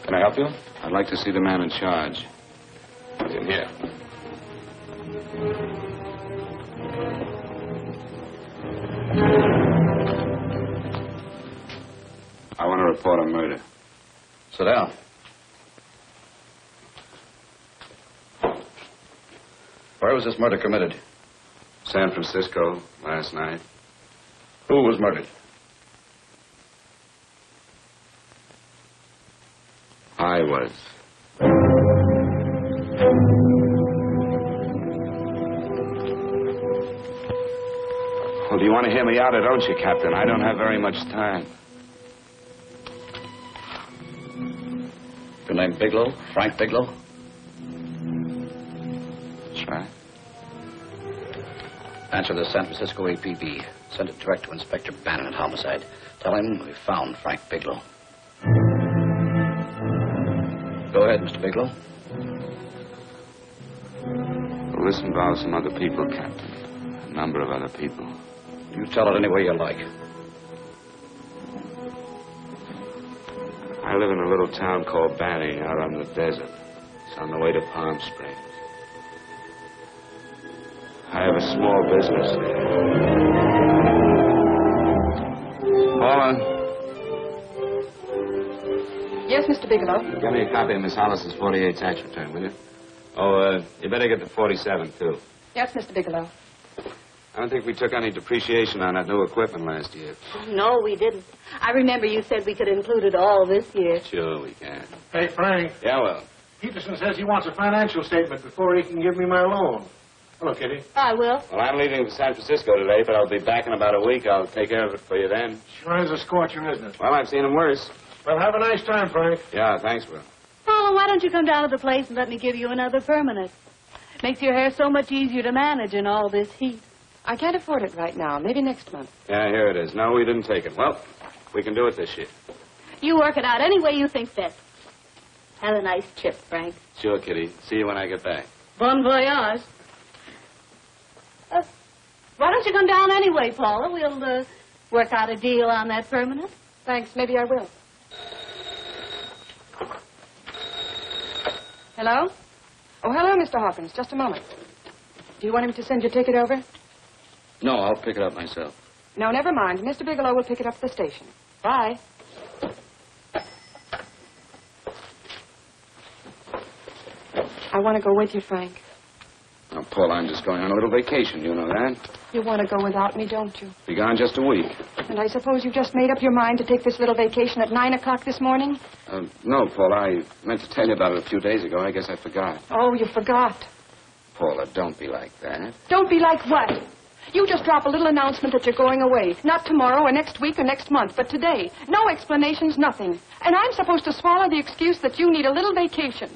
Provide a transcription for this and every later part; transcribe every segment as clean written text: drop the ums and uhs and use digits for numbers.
Can I help you? I'd like to see the man in charge. In here. I want to report a murder. Sit down. Where was this murder committed? San Francisco, last night. Who was murdered? I was. Well, do you want to hear me out or don't you, Captain? I don't have very much time. Your name Bigelow? Frank Bigelow? That's right. Answer the San Francisco APB. Send it direct to Inspector Bannon at Homicide. Tell him we found Frank Bigelow. Go ahead, Mr. Bigelow. Well, this involves some other people, Captain. A number of other people. You tell it any way you like. I live in a little town called Banning out on the desert. It's on the way to Palm Springs. I have a small business there. Paula? Yes, Mr. Bigelow. Give me a copy of Miss Hollis's 48 tax return, will you? Oh, you better get the 47, too. Yes, Mr. Bigelow. I don't think we took any depreciation on that new equipment last year. No, we didn't. I remember you said we could include it all this year. Sure we can. Hey, Frank. Yeah, well. Peterson says he wants a financial statement before he can give me my loan. Hello, Kitty. I will. Well, I'm leaving for San Francisco today, but I'll be back in about a week. I'll take care of it for you then. Sure is a scorcher, isn't it? Well, I've seen him worse. Well, have a nice time, Frank. Yeah, thanks, Will. Paula, why don't you come down to the place and let me give you another permanent? Makes your hair so much easier to manage in all this heat. I can't afford it right now. Maybe next month. Yeah, here it is. No, we didn't take it. Well, we can do it this year. You work it out any way you think fit. Have a nice trip, Frank. Sure, Kitty. See you when I get back. Bon voyage. Why don't you come down anyway, Paula? We'll work out a deal on that permanent. Thanks. Maybe I will. Hello? Oh, hello, Mr. Hawkins. Just a moment. Do you want him to send your ticket over? No, I'll pick it up myself. No, never mind. Mr. Bigelow will pick it up at the station. Bye. I want to go with you, Frank. Now, Paul, I'm just going on a little vacation. You know that? You want to go without me, don't you? Be gone just a week. And I suppose you just made up your mind to take this little vacation at 9 o'clock this morning? No, Paul, I meant to tell you about it a few days ago. I guess I forgot. Oh, you forgot. Paula, don't be like that. Don't be like what? You just drop a little announcement that you're going away. Not tomorrow or next week or next month, but today. No explanations, nothing. And I'm supposed to swallow the excuse that you need a little vacation.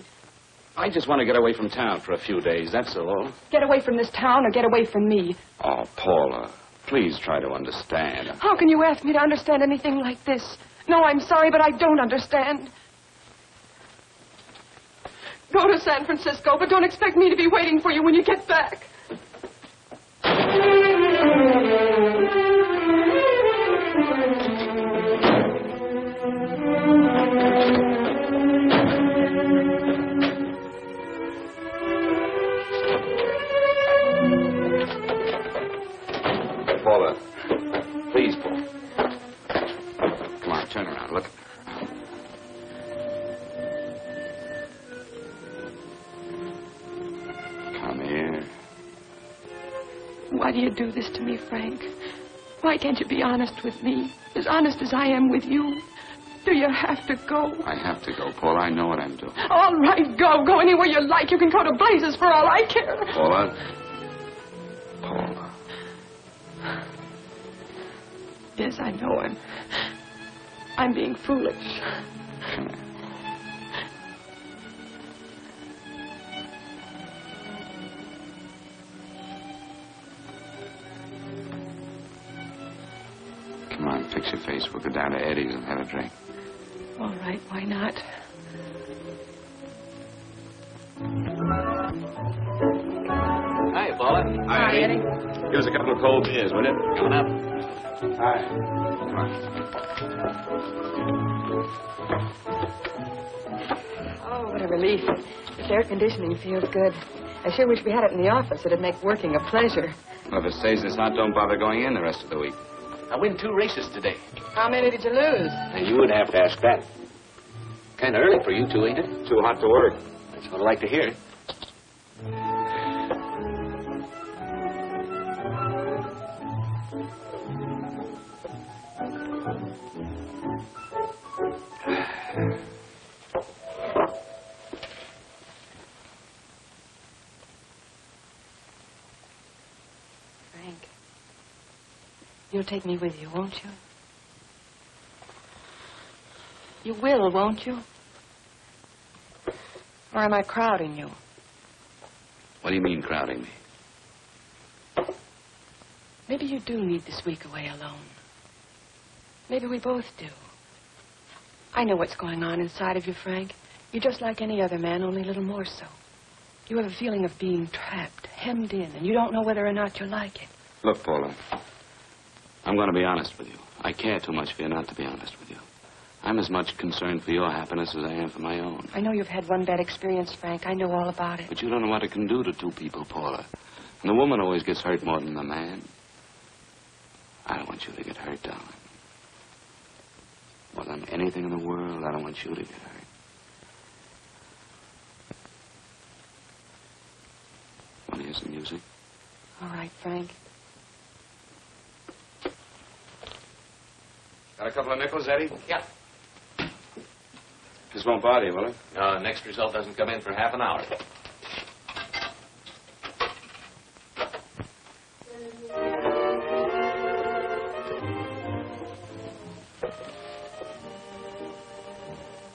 I just want to get away from town for a few days, that's all. Get away from this town or get away from me. Oh, Paula, please try to understand. How can you ask me to understand anything like this? No, I'm sorry, but I don't understand. Go to San Francisco, but don't expect me to be waiting for you when you get back. Paula, please, Paula. Come on, turn around. Look. Come here. Why do you do this to me, Frank? Why can't you be honest with me? As honest as I am with you? Do you have to go? I have to go, Paula. I know what I'm doing. All right, go. Go anywhere you like. You can go to blazes for all I care. Paula. Paula. Yes, I know. I'm being foolish. Come here. Come on, fix your face. We'll go down to Eddie's and have a drink. All right, why not? Hi, Paula. Hi, Eddie. Give us a couple of cold beers, will you? Coming up. Hi. Come on. Oh, what a relief. This air conditioning feels good. I sure wish we had it in the office. It'd make working a pleasure. Well, if it stays this hot, don't bother going in the rest of the week. I win 2 races today. How many did you lose? Now, you would have to ask that. Kind of early for you two, ain't it? Too hot to work. That's what I like to hear. You'll take me with you, won't you? You will, won't you? Or am I crowding you? What do you mean, crowding me? Maybe you do need this week away alone. Maybe we both do. I know what's going on inside of you, Frank. You're just like any other man, only a little more so. You have a feeling of being trapped, hemmed in, and you don't know whether or not you like it. Look, Paula, I'm going to be honest with you. I care too much for you not to be honest with you. I'm as much concerned for your happiness as I am for my own. I know you've had one bad experience, Frank. I know all about it. But you don't know what it can do to two people, Paula. And the woman always gets hurt more than the man. I don't want you to get hurt, darling. More than anything in the world, I don't want you to get hurt. Want to hear some music? All right, Frank. Got a couple of nickels, Eddie? Yeah. This won't bother you, will it? Next result doesn't come in for half an hour.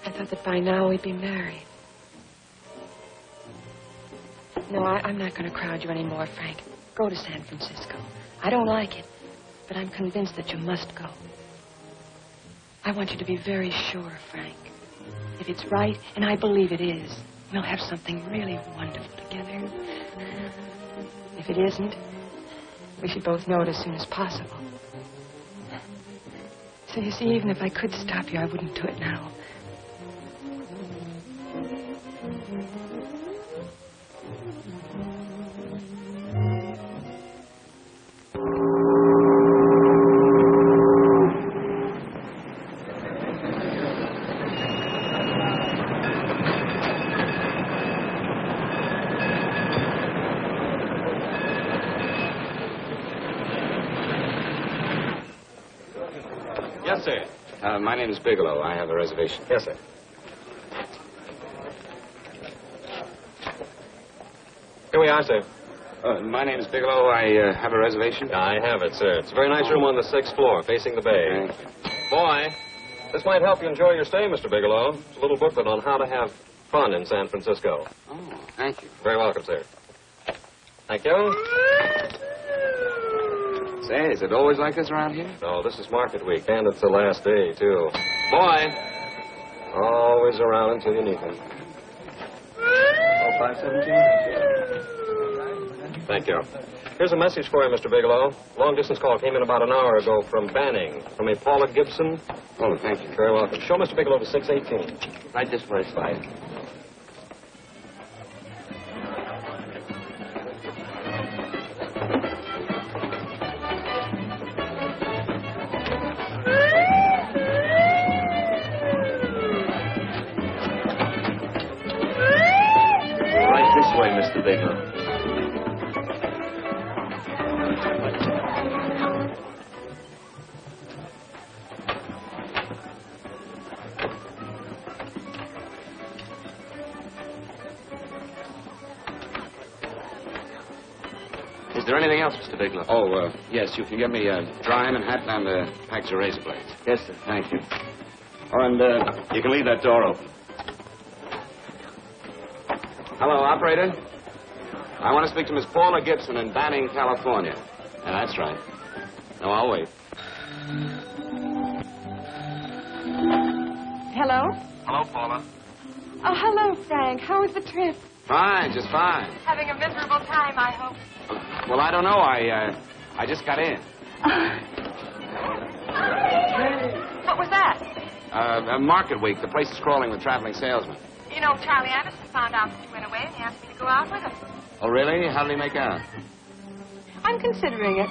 I thought that by now we'd be married. No, I'm not going to crowd you anymore, Frank. Go to San Francisco. I don't like it, but I'm convinced that you must go. I want you to be very sure, Frank. If it's right, and I believe it is, we'll have something really wonderful together. If it isn't, we should both know it as soon as possible. So you see, even if I could stop you, I wouldn't do it now. Yes, sir. My name is Bigelow. I have a reservation. Yes, sir. Here we are, sir. My name is Bigelow. I have a reservation. I have it, sir. It's a very nice room on the 6th floor, facing the bay. Boy, this might help you enjoy your stay, Mr. Bigelow. It's a little booklet on how to have fun in San Francisco. Oh, thank you. Very welcome, sir. Thank you. Say, is it always like this around here? No, this is market week, and it's the last day, too. Boy, always around until you need him. 517? Thank you. Here's a message for you, Mr. Bigelow. Long-distance call came in about an hour ago from Banning. From a Paula Gibson. Oh, thank you. Very welcome. Show Mr. Bigelow to 618. Right this way, slide. Right this way, Mr. Bigelow. Is there anything else, Mr. Bigelow? Oh, yes. You can get me a dry and hat and a package of razor blades. Yes, sir. Thank you. Oh, and you can leave that door open. Hello, operator. I want to speak to Miss Paula Gibson in Banning, California. Yeah, that's right. No, I'll wait. Hello? Hello, Paula. Oh, hello, Frank. How was the trip? Fine, just fine. Having a miserable time, I hope. Well, I don't know. I just got in. Market week. The place is crawling with traveling salesmen. You know, Charlie Anderson found out that you went away and he asked me to go out with him. Oh, really? How did he make out? I'm considering it.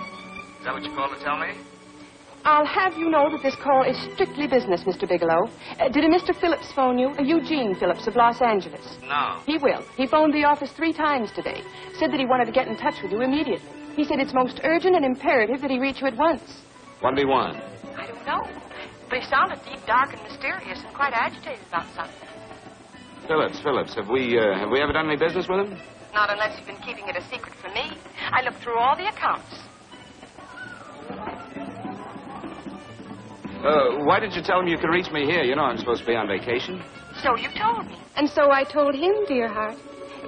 Is that what you called to tell me? I'll have you know that this call is strictly business, Mr. Bigelow. Did a Mr. Phillips phone you? Eugene Phillips of Los Angeles. No. He will. He phoned the office 3 times today. Said that he wanted to get in touch with you immediately. He said it's most urgent and imperative that he reach you at once. What did he want? I don't know. But he sounded deep, dark, and mysterious and quite agitated about something. Phillips. Have we ever done any business with him? Not unless you've been keeping it a secret from me. I looked through all the accounts. Why did you tell him you could reach me here? You know I'm supposed to be on vacation. So you told me. And so I told him, dear heart.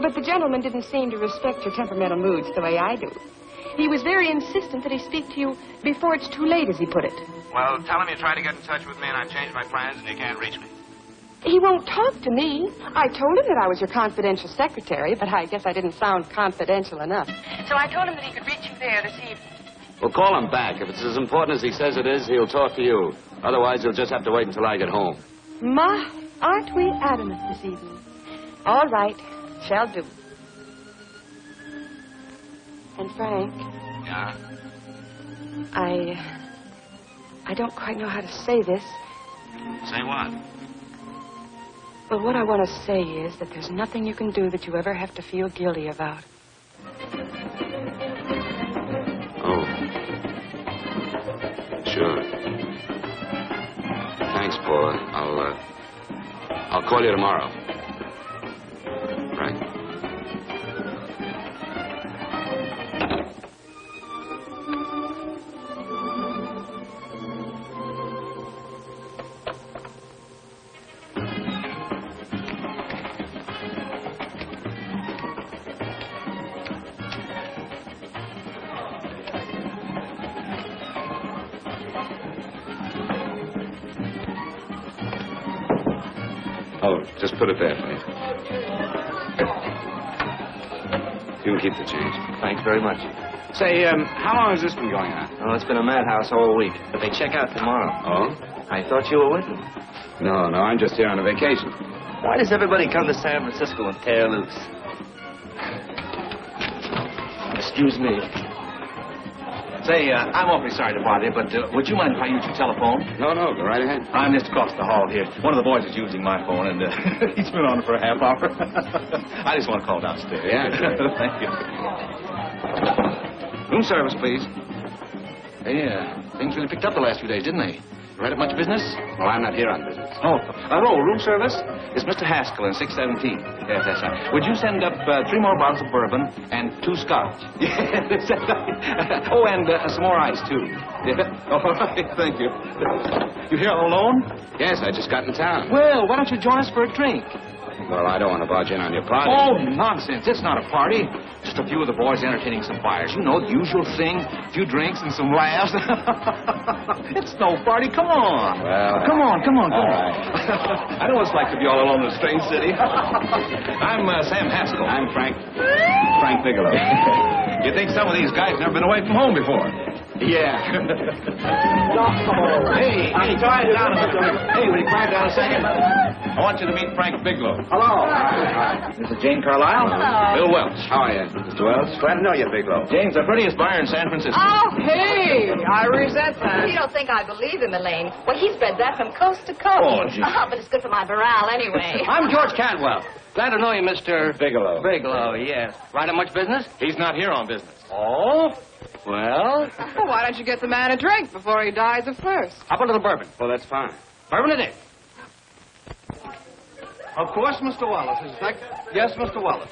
But the gentleman didn't seem to respect your temperamental moods the way I do. He was very insistent that he speak to you before it's too late, as he put it. Well, tell him you tried to get in touch with me and I've changed my plans and you can't reach me. He won't talk to me. I told him that I was your confidential secretary, but I guess I didn't sound confidential enough. So I told him that he could reach you there this evening. Well, call him back. If it's as important as he says it is, he'll talk to you. Otherwise, he'll just have to wait until I get home. Ma, aren't we adamant this evening? All right. Shall do. And Frank. Yeah? I don't quite know how to say this. Say what? Well, what I want to say is that there's nothing you can do that you ever have to feel guilty about. Oh. Sure. Thanks, Paula. I'll call you tomorrow. Right. Oh, just put it there, please. You can keep the change. Thanks very much. Say, how long has this been going on? Oh, it's been a madhouse all week, but they check out tomorrow. Oh? I thought you were with them. No, I'm just here on a vacation. Why does everybody come to San Francisco and tear loose? Excuse me. Say, I'm awfully sorry to bother you, but would you mind if I use your telephone? No, go right ahead. I'm just across the hall here. One of the boys is using my phone, and he's been on it for a half hour. I just want to call downstairs. Yeah, sure. Thank you. Room service, please. Hey, things really picked up the last few days, didn't they? You right up much business? Well, I'm not here on business. Oh, room service? It's Mr. Haskell in 617. Yes, that's right. Would you send up 3 more bottles of bourbon and 2 scotch? Yes, that's right. Oh, and some more ice, too. Yeah. All right, thank you. You here all alone? Yes, I just got in town. Well, why don't you join us for a drink? Well, I don't want to barge in on your party. Oh, nonsense. It's not a party. Just a few of the boys entertaining some buyers. You know, the usual thing. A few drinks and some laughs. It's no party. Come on. Well, Come on. right. I know what it's like to be all alone in a strange city. I'm Sam Haskell. I'm Frank Bigelow. You think some of these guys never been away from home before? Yeah. Hey, quiet down a second. Hey, will you quiet down a second? I want you to meet Frank Bigelow. Hello. This is Jane Carlisle. Hello. Bill Welch. How are you, Mr. Wells? Glad to know you, Bigelow. Jane's the prettiest buyer in San Francisco. Oh, hey! I resent that. You don't think I believe him, Elaine? Well, he's bred that from coast to coast. Oh, gee. But it's good for my morale anyway. I'm George Cantwell. Glad to know you, Mr. Bigelow. Bigelow, yes. Right on much business? He's not here on business. Oh? Well, Well, why don't you get the man a drink before he dies of thirst? how about a little bourbon? Well, that's fine. Bourbon it is. Of course, Mr. Wallace. Yes, Mr. Wallace.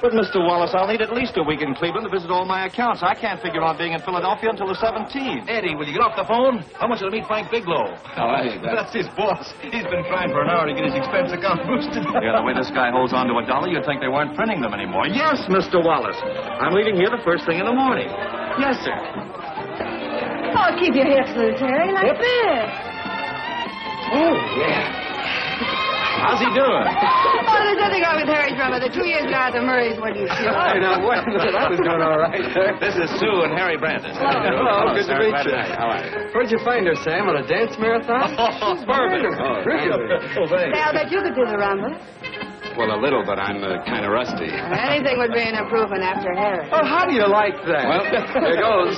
But, Mr. Wallace, I'll need at least a week in Cleveland to visit all my accounts. I can't figure on being in Philadelphia until the 17th. Eddie, will you get off the phone? I want you to meet Frank Bigelow. That's his boss. He's been trying for an hour to get his expense account boosted. Yeah, the way this guy holds on to a dollar, you'd think they weren't printing them anymore. Yes, Mr. Wallace. I'm leaving here the first thing in the morning. Yes, sir. Oh, keep your hips loose, Harry, like this. Oh, yeah. How's he doing? Oh, there's nothing wrong with Harry Drummer. The 2 years now at the Murrays when you see. Hey, now, wait a minute. I was doing all right. This is Sue and Harry Brandis. Hello, good to meet you. How are you? Where'd you find her, Sam? On a dance marathon? Bourbon. Really? Say, I'll bet you could do the rumba. Well, a little, but I'm kind of rusty. Anything would be an improvement after Harry. Oh, how do you like that? Well, here goes.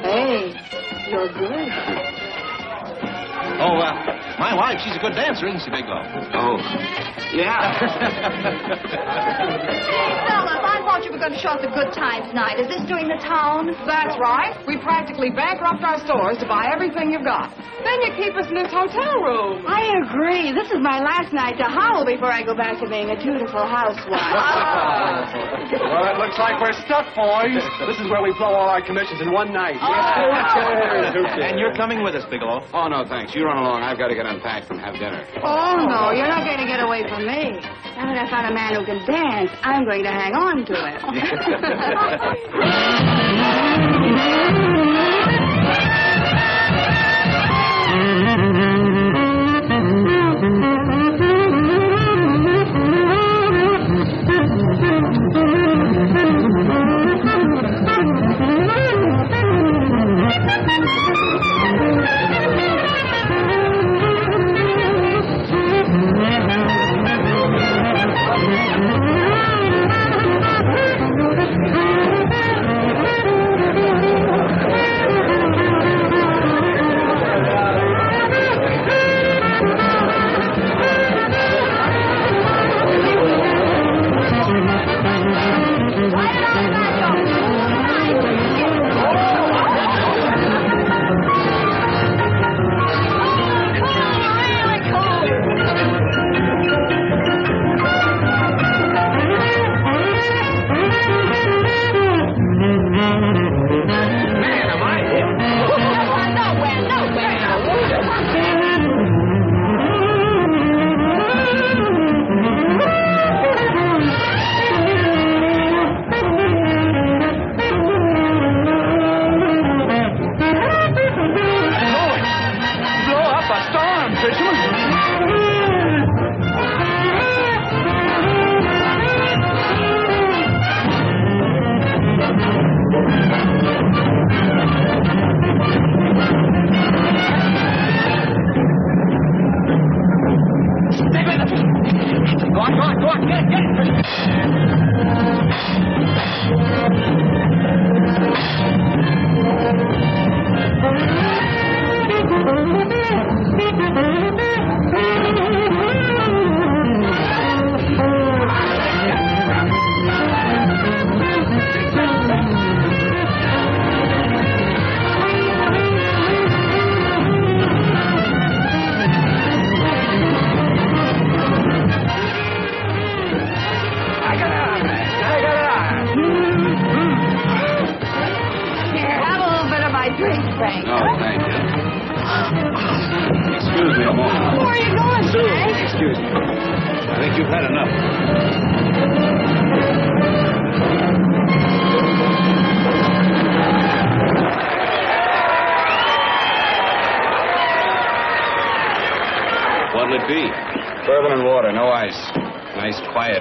Hey, you're good. Oh, my wife, she's a good dancer, isn't she, Bigelow? Oh, yeah. Fellas, I thought you were going to show us a good time tonight. Is this doing the town? That's right. We practically bankrupt our stores to buy everything you've got. Then you keep us in this hotel room. I agree. This is my last night to howl before I go back to being a dutiful housewife. Well, it looks like we're stuck, boys. This is where we blow all our commissions in one night. And you're coming with us, Bigelow. Oh, no, thanks. You run along. I've got to get unpacked and have dinner. Oh, no, you're not going to get away from me. Now that I found a man who can dance, I'm going to hang on to him.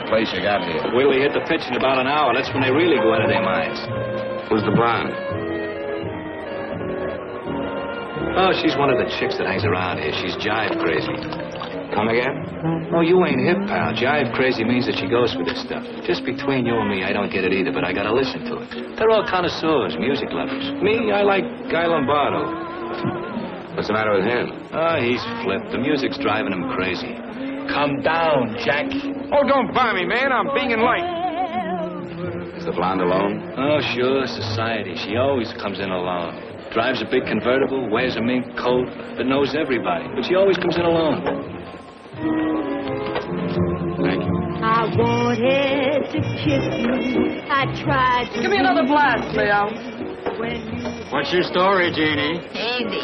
Place you got here. Wait till they hit the pitch in about an hour. That's when they really go out of their minds. Who's the blonde? Oh, she's one of the chicks that hangs around here. She's jive crazy. Come again? Oh, you ain't hip, pal. Jive crazy means that she goes for this stuff. Just between you and me, I don't get it either, but I gotta listen to it. They're all connoisseurs, music lovers. Me, I like Guy Lombardo. What's the matter with him? Oh, he's flipped. The music's driving him crazy. Come down, Jack. Oh, don't buy me, man. I'm being late. Is the blonde alone? Oh, sure, society. She always comes in alone. Drives a big convertible, wears a mink coat, but knows everybody. But she always comes in alone. Thank you. I wanted to kiss you. I tried to... Give me another blast, Leo. What's your story, Jeannie? Easy.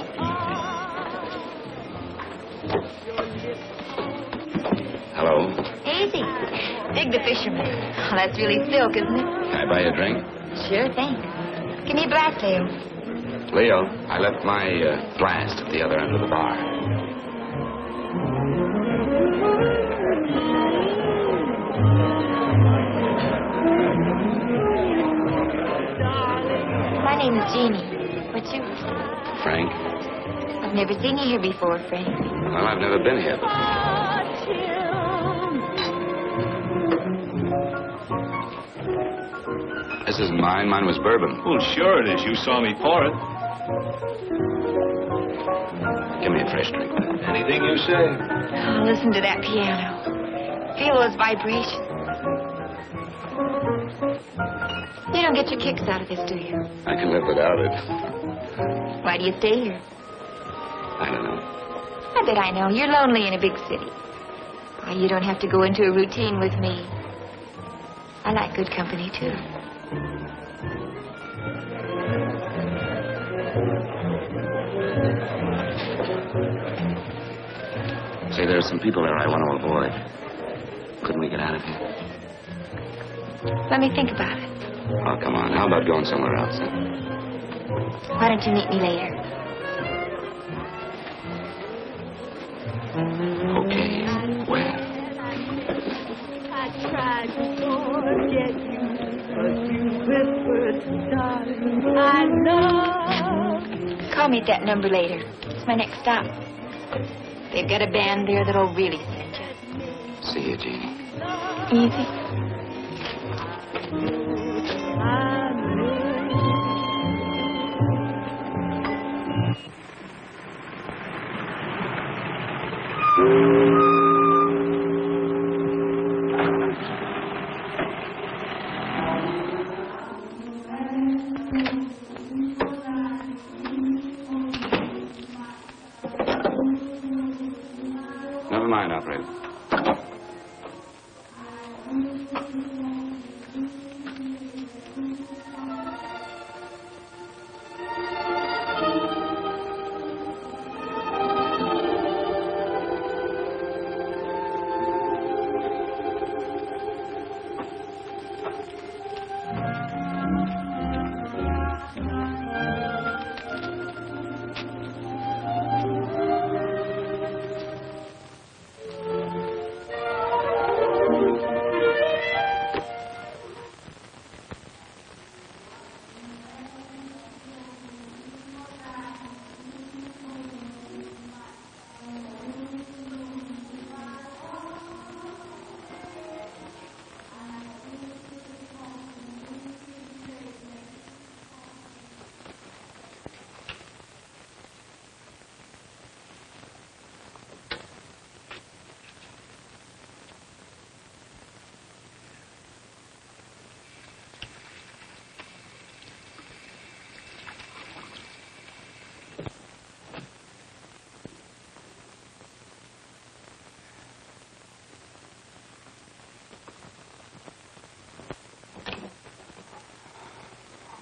Hello. Easy. Dig the fisherman. Oh, that's really silk, isn't it? Can I buy you a drink? Sure thing. Give me a blast, Leo. Leo, I left my blast at the other end of the bar. My name is Jeannie. What's yours? Frank? I've never seen you here before, Frank. Well, I've never been here before. This isn't mine. Mine was bourbon. Well, sure it is. You saw me pour it. Give me a fresh drink. Anything you say. Oh, listen to that piano. Feel those vibrations. You don't get your kicks out of this, do you? I can live without it. Why do you stay here? I don't know. I bet I know. You're lonely in a big city. Why, you don't have to go into a routine with me. I like good company, too. Say, there are some people there I want to avoid. Couldn't we get out of here? Let me think about it. Oh, come on. How about going somewhere else? Huh? Why don't you meet me later? Okay. Where? I tried to forget you, but you whispered, darling, I love. Call me at that number later. It's my next stop. They've got a band there that'll really send you. See you, Jeannie. Easy. Never mind, operator.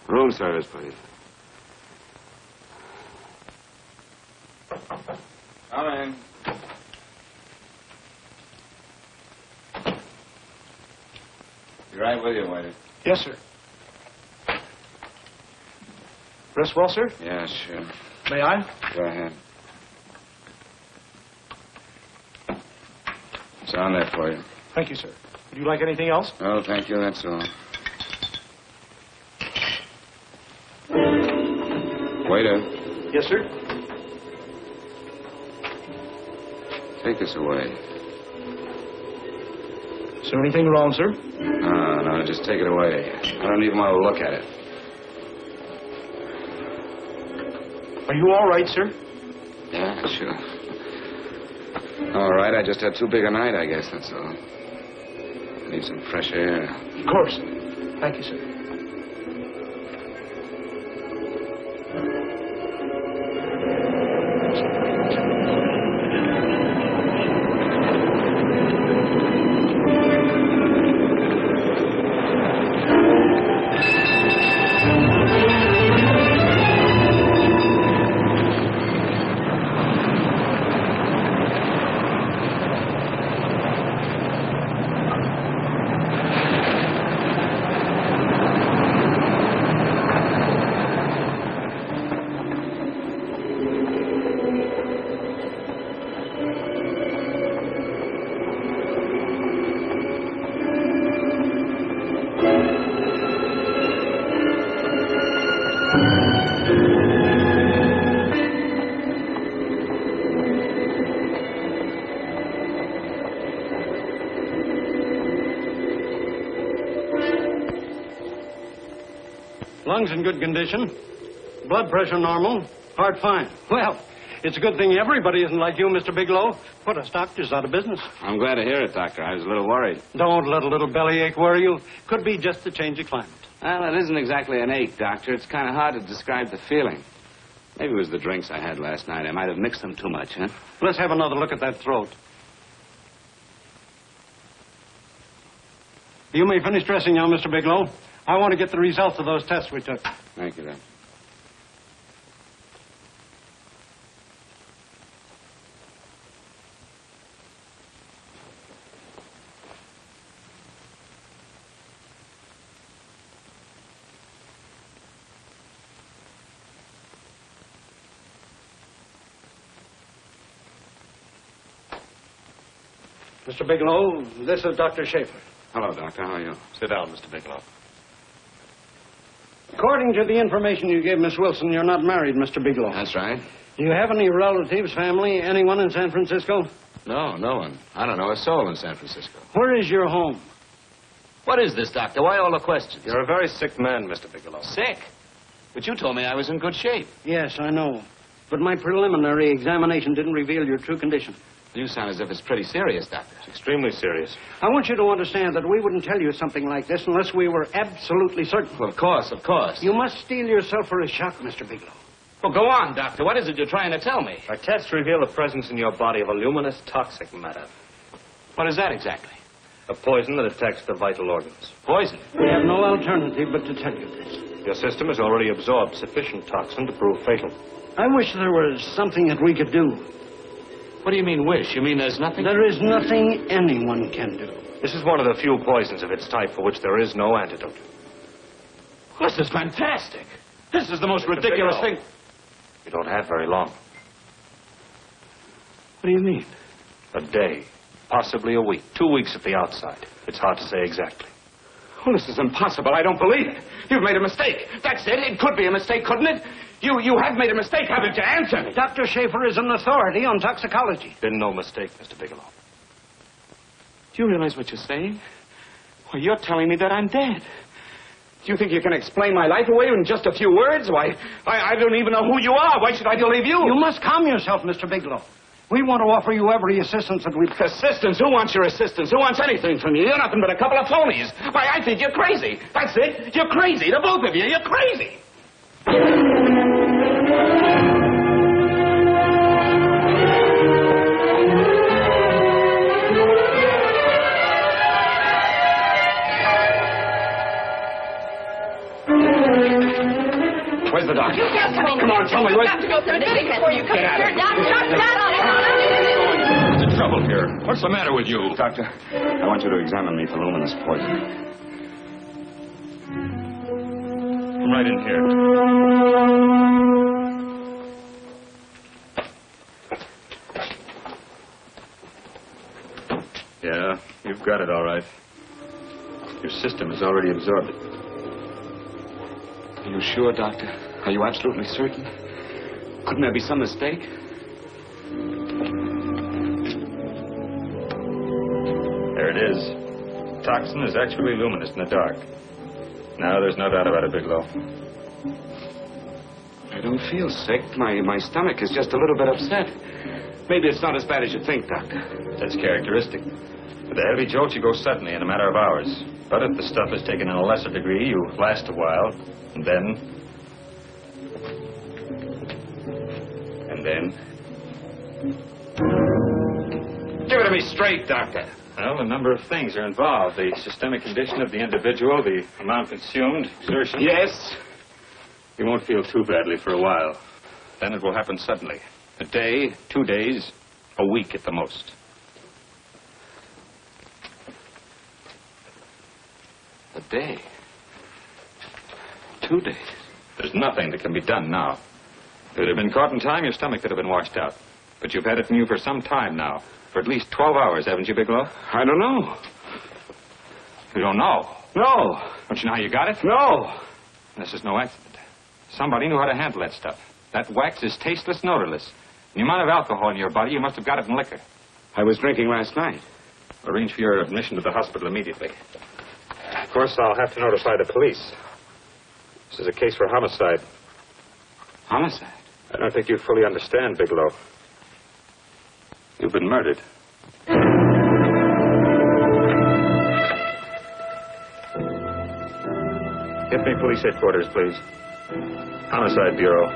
Room service, please. Come in. Be right with you, waiter. Yes, sir. Rest well, sir? Yeah, sure. May I? Go ahead. It's on there for you. Thank you, sir. Would you like anything else? Oh, thank you. That's all. Waiter. Yes, sir. Take this away. Is there anything wrong, sir? No, just take it away. I don't even want to look at it. Are you all right, sir? Yeah, sure. All right, I just had too big a night, I guess, that's all. Need some fresh air. Of course. Thank you, sir. Lungs in good condition. Blood pressure normal. Heart fine. Well, it's a good thing everybody isn't like you, Mr. Bigelow. Put us doctors out of business. I'm glad to hear it, Doctor. I was a little worried. Don't let a little bellyache worry you. Could be just the change of climate. Well, it isn't exactly an ache, Doctor. It's kind of hard to describe the feeling. Maybe it was the drinks I had last night. I might have mixed them too much, huh? Let's have another look at that throat. You may finish dressing now, Mr. Bigelow. I want to get the results of those tests we took. Thank you, Doctor. Mr. Bigelow, this is Dr. Schaefer. Hello, Doctor. How are you? Sit down, Mr. Bigelow. According to the information you gave Miss Wilson, you're not married, Mr. Bigelow. That's right. Do you have any relatives, family, anyone in San Francisco? No, no one. I don't know a soul in San Francisco. Where is your home? What is this, Doctor? Why all the questions? You're a very sick man, Mr. Bigelow. Sick? But you told me I was in good shape. Yes, I know. But my preliminary examination didn't reveal your true condition. You sound as if it's pretty serious, Doctor. It's extremely serious. I want you to understand that we wouldn't tell you something like this unless we were absolutely certain. Well, of course, of course. You must steel yourself for a shock, Mr. Bigelow. Well, go on, Doctor. What is it you're trying to tell me? Our tests reveal the presence in your body of a luminous toxic matter. What is that exactly? A poison that attacks the vital organs. Poison? We have no alternative but to tell you this. Your system has already absorbed sufficient toxin to prove fatal. I wish there was something that we could do. What do you mean, wish? You mean there's nothing? There is nothing anyone can do. This is one of the few poisons of its type for which there is no antidote. This is fantastic. This is the most ridiculous thing. You don't have very long. What do you mean? A day. Possibly a week. 2 weeks at the outside. It's hard to say exactly. Oh, this is impossible. I don't believe it. You've made a mistake. That's it. It could be a mistake, couldn't it? You have made a mistake, haven't you? Answer me. Dr. Schaefer is an authority on toxicology. Been no mistake, Mr. Bigelow. Do you realize what you're saying? Well, you're telling me that I'm dead. Do you think you can explain my life away in just a few words? Why, I don't even know who you are. Why should I believe you? You must calm yourself, Mr. Bigelow. We want to offer you every assistance that we... Assistance? Who wants your assistance? Who wants anything from you? You're nothing but a couple of phonies. Why, I think you're crazy. That's it. You're crazy. The both of you. You're crazy. Where's the doctor? Come on, tell me. Where's... You have to go through this before you come Get out of here. here. What's the trouble here? What's the matter with you? Doctor, I want you to examine me for luminous poison. Come right in here. Yeah, you've got it all right. Your system has already absorbed it. Are you sure, Doctor? Are you absolutely certain? Couldn't there be some mistake? There it is. Toxin is actually luminous in the dark. Now there's no doubt about it, Bigelow. I don't feel sick. My stomach is just a little bit upset. Maybe it's not as bad as you think, Doctor. That's characteristic. With a heavy jolt, you go suddenly in a matter of hours. But if the stuff is taken in a lesser degree, you last a while. And then... Give it to me straight, Doctor. Well, a number of things are involved. The systemic condition of the individual, the amount consumed, exertion. Yes? You won't feel too badly for a while. Then it will happen suddenly. A day, 2 days, a week at the most. A day. 2 days. There's nothing that can be done now. If it had been caught in time, your stomach could have been washed out. But you've had it in you for some time now. For at least 12 hours, haven't you, Bigelow? I don't know. You don't know? No. Don't you know how you got it? No. This is no accident. Somebody knew how to handle that stuff. That wax is tasteless and odorless. The amount of alcohol in your body, you must have got it in liquor. I was drinking last night. Arrange for your admission to the hospital immediately. Of course, I'll have to notify the police. This is a case for homicide. Homicide? I don't think you fully understand, Bigelow. You've been murdered. Get me police headquarters, please. Homicide Bureau.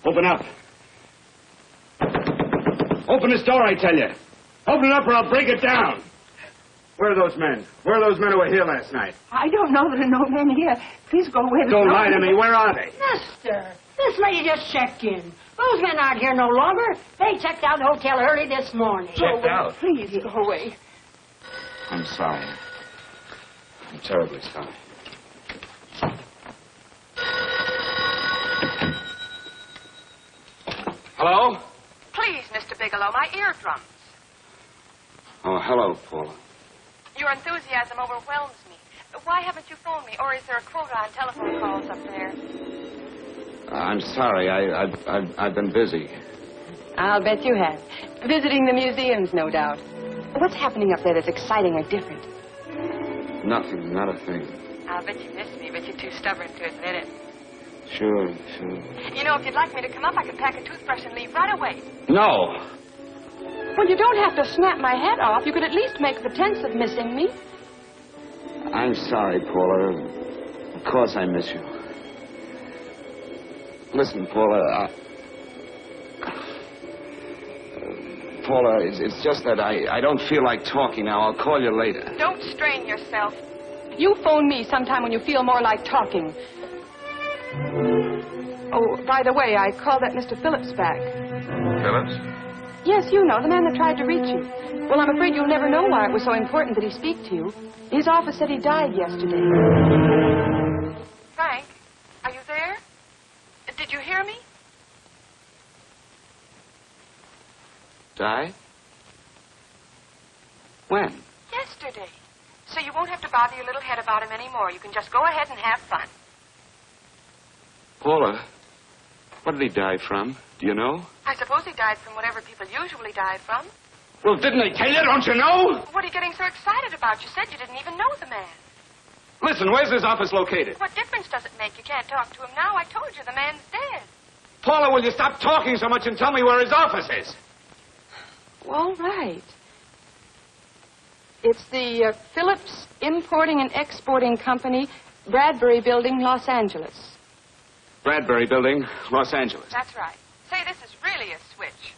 Open up. Open this door, I tell you. Open it up or I'll break it down. Where are those men? Where are those men who were here last night? I don't know. There are no men here. Please go away. Don't lie to me. Where are they? Mister, this lady just checked in. Those men aren't here no longer. They checked out the hotel early this morning. Checked out? Please go away. I'm sorry. I'm terribly sorry. Hello? Please, Mr. Bigelow, my eardrums. Oh, hello, Paula. Your enthusiasm overwhelms me. Why haven't you phoned me, or is there a quota on telephone calls up there? I'm sorry. I've been busy. I'll bet you have. Visiting the museums, no doubt. What's happening up there that's exciting or different? Nothing, not a thing. I'll bet you miss me, but you're too stubborn to admit it. Sure. You know, if you'd like me to come up, I could pack a toothbrush and leave right away. No. Well, you don't have to snap my head off. You could at least make pretense of missing me. I'm sorry, Paula. Of course I miss you. Listen, Paula, Paula, it's just that I don't feel like talking now. I'll call you later. Don't strain yourself. You phone me sometime when you feel more like talking. Oh, by the way, I called that Mr. Phillips back. Phillips? Yes, you know, the man that tried to reach you. Well, I'm afraid you'll never know why it was so important that he speak to you. His office said he died yesterday. Frank, are you there? Did you hear me? Die? When? Yesterday. So you won't have to bother your little head about him anymore. You can just go ahead and have fun. Paula, what did he die from? Do you know? I suppose he died from whatever people usually die from. Well, didn't they tell you? Don't you know? What are you getting so excited about? You said you didn't even know the man. Listen, where's his office located? What difference does it make? You can't talk to him now. I told you the man's dead. Paula, will you stop talking so much and tell me where his office is? All right. It's the Phillips Importing and Exporting Company, Bradbury Building, Los Angeles. Bradbury Building, Los Angeles. That's right. Say, this is really a switch.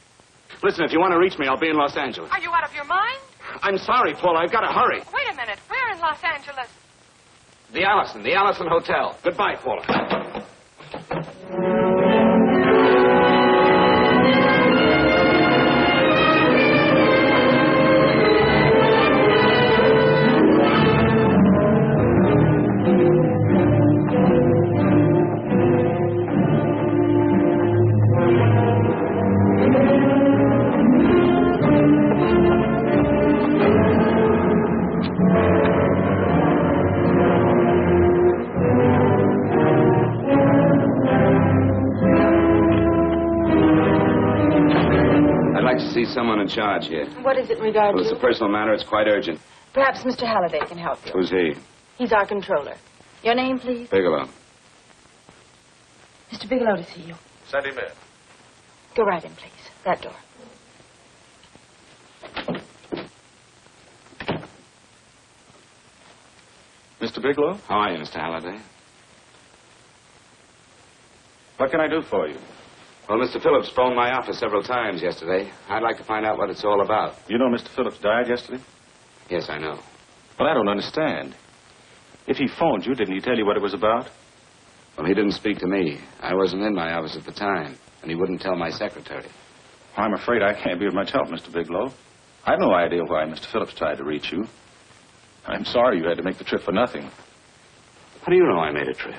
Listen, if you want to reach me, I'll be in Los Angeles. Are you out of your mind? I'm sorry, Paula. I've got to hurry. Wait a minute. Where in Los Angeles? The Allison Hotel. Goodbye, Paula. See someone in charge here. What is it in regard Well, it's to? a personal matter. It's quite urgent. Perhaps Mr. Halliday can help you. Who's he? He's our controller. Your name, please? Bigelow. Mr. Bigelow to see you. Send him in. Go right in, please. That door. Mr. Bigelow? How are you, Mr. Halliday? What can I do for you? Well, Mr. Phillips phoned my office several times yesterday. I'd like to find out what it's all about. You know Mr. Phillips died yesterday? Yes, I know. Well, I don't understand. If he phoned you, didn't he tell you what it was about? Well, he didn't speak to me. I wasn't in my office at the time, and he wouldn't tell my secretary. I'm afraid I can't be of much help, Mr. Bigelow. I've no idea why Mr. Phillips tried to reach you. I'm sorry you had to make the trip for nothing. How do you know I made a trip?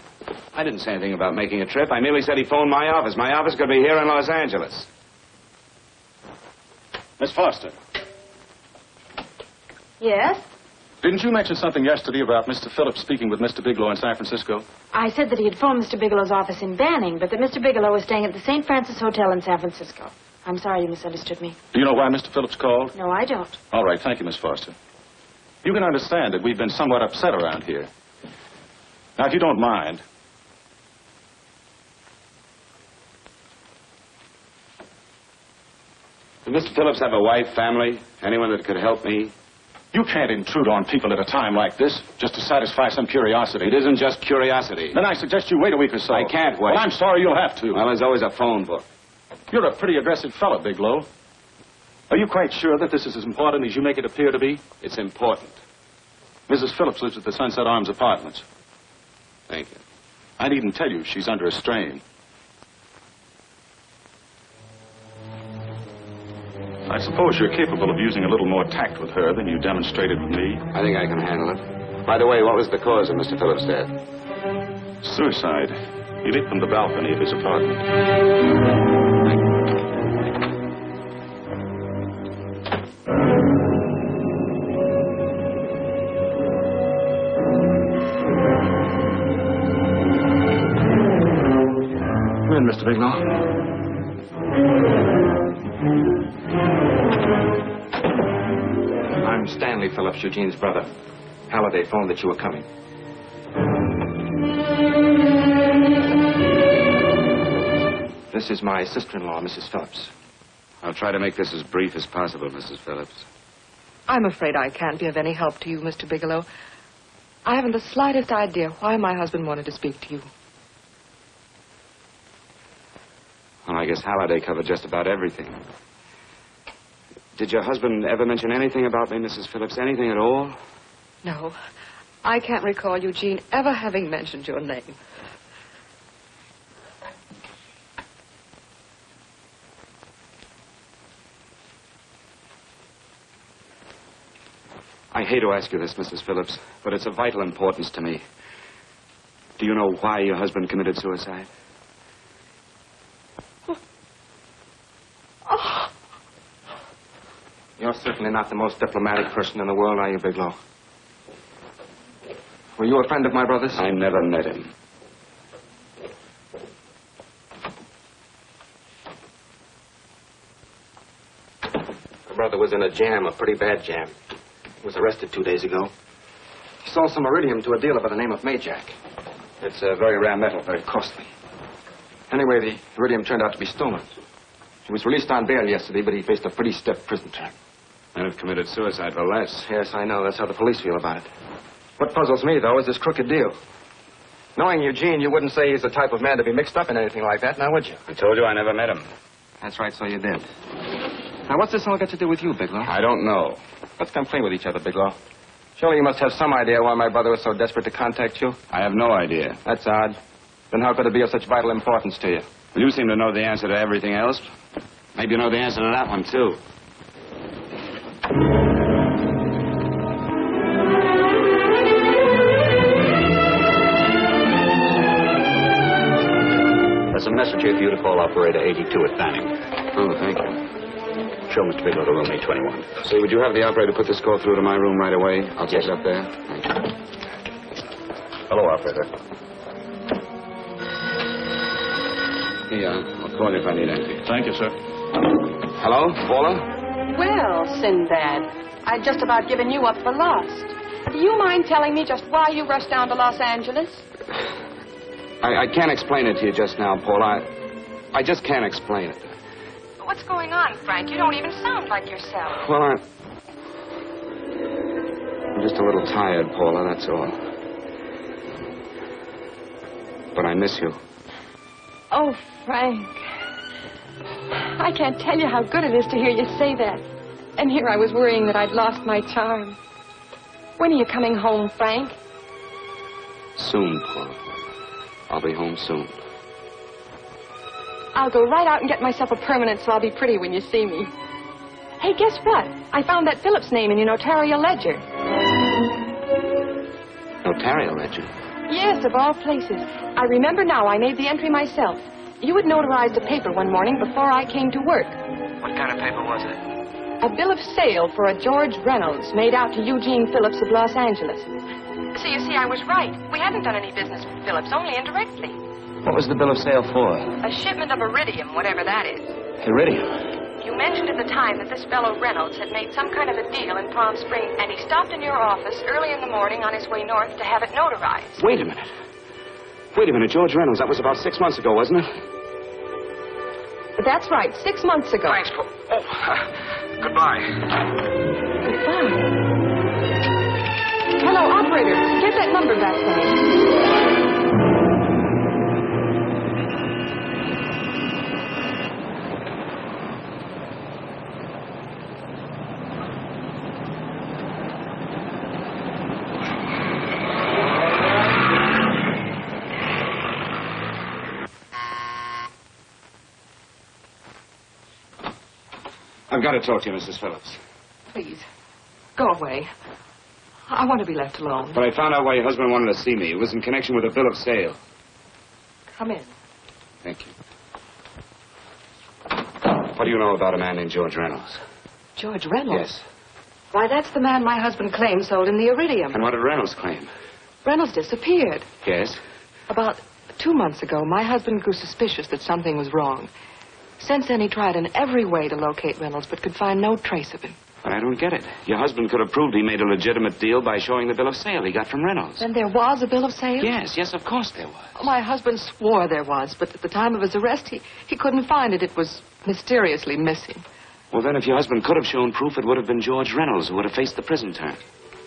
I didn't say anything about making a trip. I merely said he phoned my office. My office could be here in Los Angeles. Miss Foster, Yes? didn't you mention something yesterday about Mr. Phillips speaking with Mr. Bigelow in San Francisco? I said that he had phoned Mr. Bigelow's office in Banning, but that Mr. Bigelow was staying at the St. Francis Hotel in San Francisco. I'm sorry you misunderstood me. Do you know why Mr. Phillips called? No, I don't. All right, thank you, Miss Foster. You can understand that we've been somewhat upset around here. Now, if you don't mind, Did Mr. Phillips have a wife, family, anyone that could help me? you can't intrude on people at a time like this just to satisfy some curiosity. It isn't just curiosity. Then I suggest you wait a week or so. I can't wait. Well, I'm sorry you'll have to. Well, there's always a phone book. You're a pretty aggressive fellow, Bigelow. Are you quite sure that this is as important as you make it appear to be? It's important. Mrs. Phillips lives at the Sunset Arms Apartments. Thank you. I needn't tell you she's under a strain. I suppose you're capable of using a little more tact with her than you demonstrated with me. I think I can handle it. By the way, what was the cause of Mr. Phillips' death? Suicide. He leaped from the balcony of his apartment. Come in, Mr. Bigelow. I'm Stanley Phillips, Eugene's brother. Halliday phoned that you were coming. This is my sister-in-law, Mrs. Phillips. I'll try to make this as brief as possible, Mrs. Phillips. I'm afraid I can't be of any help to you, Mr. Bigelow. I haven't the slightest idea why my husband wanted to speak to you. Well, I guess Halliday covered just about everything. Did your husband ever mention anything about me, Mrs. Phillips? Anything at all? No, I can't recall Eugene ever having mentioned your name. I hate to ask you this, Mrs. Phillips, but it's of vital importance to me. Do you know why your husband committed suicide? Oh. You're certainly not the most diplomatic person in the world, are you, Bigelow? Were you a friend of my brother's? I never met him. My brother was in a jam, a pretty bad jam. He was arrested 2 days ago. He sold some iridium to a dealer by the name of Majak. It's a very rare metal, very costly. Anyway, the iridium turned out to be stolen. He was released on bail yesterday, but he faced a pretty stiff prison term. Men have committed suicide for less. Yes, I know. That's how the police feel about it. What puzzles me, though, is this crooked deal. Knowing Eugene, you wouldn't say he's the type of man to be mixed up in anything like that, now would you? I told you I never met him. That's right, so you did. Now, what's this all got to do with you, Bigelow? I don't know. Let's come clean with each other, Bigelow. Surely you must have some idea why my brother was so desperate to contact you. I have no idea. That's odd. Then how could it be of such vital importance to you? Well, you seem to know the answer to everything else. Maybe you know the answer to that one, too. There's a message here for you to call operator 82 at Banning. Oh, thank you. Show Mr. Bigelow to room 821. Say, would you have the operator put this call through to my room right away? I'll take it up there. Thank you. Hello, operator. Yeah, I'll call you if I need anything. Thank you, sir. Hello, Paula? Well, Sinbad, I'd just about given you up for lost. Do you mind telling me just why you rushed down to Los Angeles? I can't explain it to you just now, Paula. I just can't explain it. What's going on, Frank? You don't even sound like yourself. Well, I'm just a little tired, Paula, that's all. But I miss you. Oh, Frank. I can't tell you how good it is to hear you say that. And here I was worrying that I'd lost my charm. When are you coming home, Frank? Soon, Paula. I'll be home soon. I'll go right out and get myself a permanent so I'll be pretty when you see me. Hey, guess what? I found that Phillips name in your notarial ledger. Notarial ledger? Yes, of all places. I remember now I made the entry myself. You had notarized a paper one morning before I came to work. What kind of paper was it? A bill of sale for a George Reynolds made out to Eugene Phillips of Los Angeles. So you see, I was right. We hadn't done any business with Phillips, only indirectly. What was the bill of sale for? A shipment of iridium, whatever that is. Iridium? You mentioned at the time that this fellow Reynolds had made some kind of a deal in Palm Springs, and he stopped in your office early in the morning on his way north to have it notarized. Wait a minute. Wait a minute, George Reynolds. That was about 6 months ago, wasn't it? That's right, 6 months ago. Thanks, Paul. Oh, goodbye. Goodbye. Hello, operator. Get that number back for me. I've got to talk to you, Mrs. Phillips. Please, go away. I want to be left alone. But I found out why your husband wanted to see me. It was in connection with a bill of sale. Come in. Thank you. What do you know about a man named George Reynolds? George Reynolds? Yes. Why, that's the man my husband claimed sold him the iridium. And what did Reynolds claim? Reynolds disappeared. Yes? About 2 months ago, my husband grew suspicious that something was wrong. Since then, he tried in every way to locate Reynolds, but could find no trace of him. But I don't get it. Your husband could have proved he made a legitimate deal by showing the bill of sale he got from Reynolds. Then there was a bill of sale? Yes, of course there was. My husband swore there was, but at the time of his arrest, he couldn't find it. It was mysteriously missing. Well, then, if your husband could have shown proof, it would have been George Reynolds who would have faced the prison term.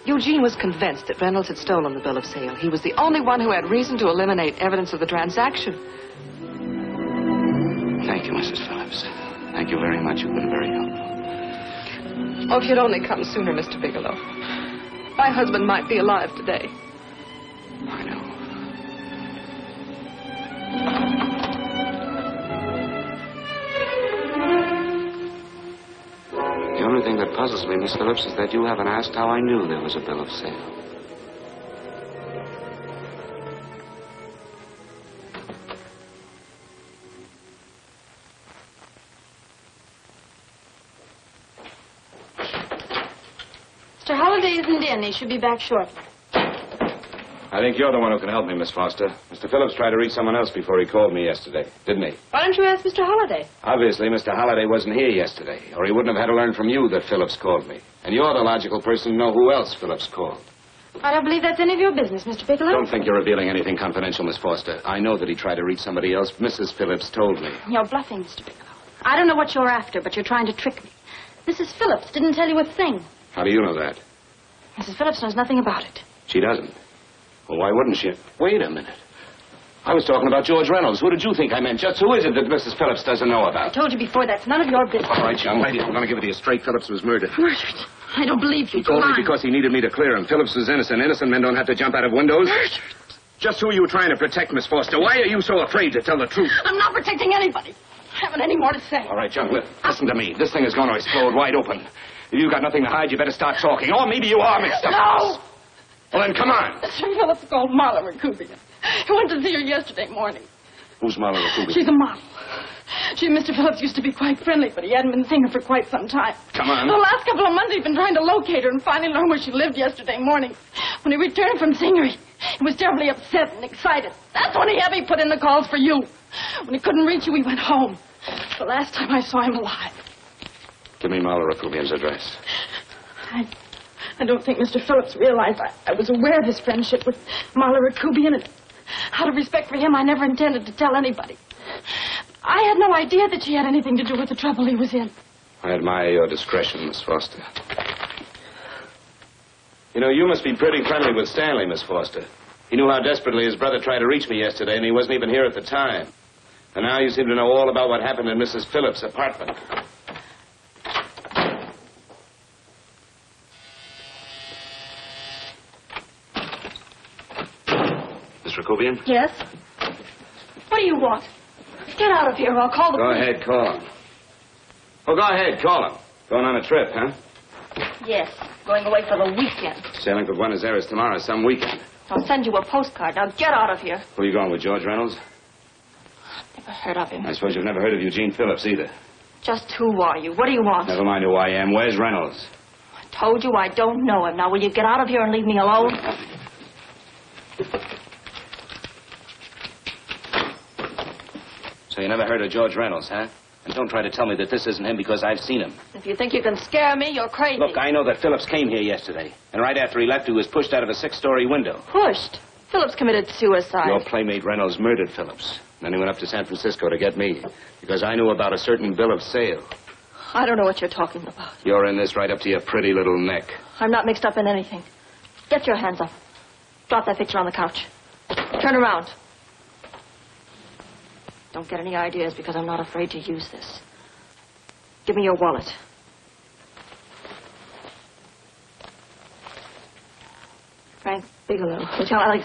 Eugene was convinced that Reynolds had stolen the bill of sale. He was the only one who had reason to eliminate evidence of the transaction. Thank you, Mrs. Phillips. Thank you very much. You've been very helpful. Oh, if you'd only come sooner, Mr. Bigelow. My husband might be alive today. I know. The only thing thing that puzzles me, Miss Phillips, is that you haven't asked how I knew there was a bill of sale. Mr. Holliday isn't in. He should be back shortly. I think you're the one who can help me, Miss Foster. Mr. Phillips tried to reach someone else before he called me yesterday, didn't he? Why don't you ask Mr. Holliday? Obviously, Mr. Holliday wasn't here yesterday, or he wouldn't have had to learn from you that Phillips called me. And you're the logical person to know who else Phillips called. I don't believe that's any of your business, Mr. Bigelow. Don't think you're revealing anything confidential, Miss Foster. I know that he tried to reach somebody else. Mrs. Phillips told me. You're bluffing, Mr. Bigelow. I don't know what you're after, but you're trying to trick me. Mrs. Phillips didn't tell you a thing. How do you know that? Mrs. Phillips knows nothing about it. She doesn't. Well, why wouldn't she? Wait a minute. I was talking about George Reynolds. Who did you think I meant? Just who is it that Mrs. Phillips doesn't know I about? told you before, that's none of your business. All right, young lady, I'm going to give it to you straight. Phillips was murdered. Murdered? I don't believe you. He told me because he needed me to clear him. Phillips was innocent. Innocent men don't have to jump out of windows. Murdered? Just who are you trying to protect, Miss Foster? Why are you so afraid to tell the truth? I'm not protecting anybody. I haven't any more to say. All right, young lady, listen to me. This thing is going to explode wide open. If you've got nothing to hide, you better start talking. Or maybe you are mixed up. No! Well, then, come on. Mr. Phillips called Marla Rakubian. He went to see her yesterday morning. Who's Marla Rakubian? She's a model. She and Mr. Phillips used to be quite friendly, but he hadn't been seeing her for quite some time. Come on. The last couple of months, he'd been trying to locate her and finally learned where she lived yesterday morning. When he returned from seeing her, he was terribly upset and excited. That's when he put in the calls for you. When he couldn't reach you, he went home. The last time I saw him alive. Give me Marla Rakubian's address. I don't think Mr. Phillips realized I was aware of his friendship with Marla Rakubian, and out of respect for him, I never intended to tell anybody. I had no idea that she had anything to do with the trouble he was in. I admire your discretion, Miss Foster. You know, you must be pretty friendly with Stanley, Miss Foster. He knew how desperately his brother tried to reach me yesterday, and he wasn't even here at the time. And now you seem to know all about what happened in Mrs. Phillips' apartment. Miss Rakubian? Yes? What do you want? Get out of here or I'll call the police. Go ahead, call him. Oh, go ahead, call him. Going on a trip, huh? Yes, going away for the weekend. Sailing for Buenos Aires tomorrow, some weekend. I'll send you a postcard. Now get out of here. Who are you going with, George Reynolds? Never heard of him. I suppose you've never heard of Eugene Phillips either. Just who are you? What do you want? Never mind who I am. Where's Reynolds? I told you I don't know him. Now will you get out of here and leave me alone? So you never heard of George Reynolds, huh? And don't try to tell me that this isn't him because I've seen him. If you think you can scare me, you're crazy. Look, I know that Phillips came here yesterday. And right after he left, he was pushed out of a 6-story window. Pushed? Phillips committed suicide. Your playmate Reynolds murdered Phillips. Then he went up to San Francisco to get me. Because I knew about a certain bill of sale. I don't know what you're talking about. You're in this right up to your pretty little neck. I'm not mixed up in anything. Get your hands up. Drop that picture on the couch. Turn around. Don't get any ideas because I'm not afraid to use this. Give me your wallet. Frank Bigelow, Hotel Alex.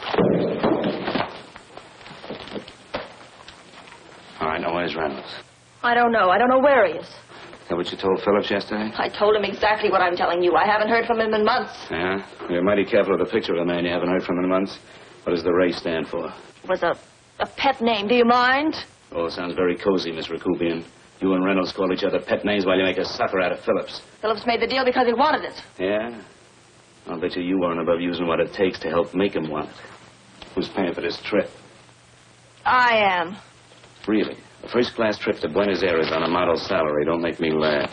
All right, now where's Reynolds? I don't know. I don't know where he is. Is that what you told Phillips yesterday? I told him exactly what I'm telling you. I haven't heard from him in months. Yeah? You're mighty careful of the picture of a man you haven't heard from in months. What does the Ray stand for? It was a pet name. Do you mind? Oh, it sounds very cozy, Miss Rakubian. You and Reynolds call each other pet names while you make a sucker out of Phillips. Phillips made the deal because he wanted it. Yeah? I'll bet you weren't above using what it takes to help make him want it. Who's paying for this trip? I am. Really? A first-class trip to Buenos Aires on a model salary. Don't make me laugh.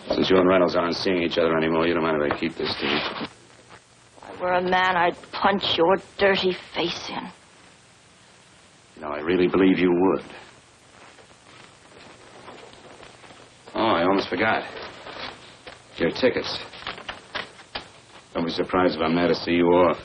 Since you and Reynolds aren't seeing each other anymore, you don't mind if I keep this, do you? If I were a man, I'd punch your dirty face in. No, I really believe you would. Oh, I almost forgot. Your tickets. Don't be surprised if I'm there to see you off.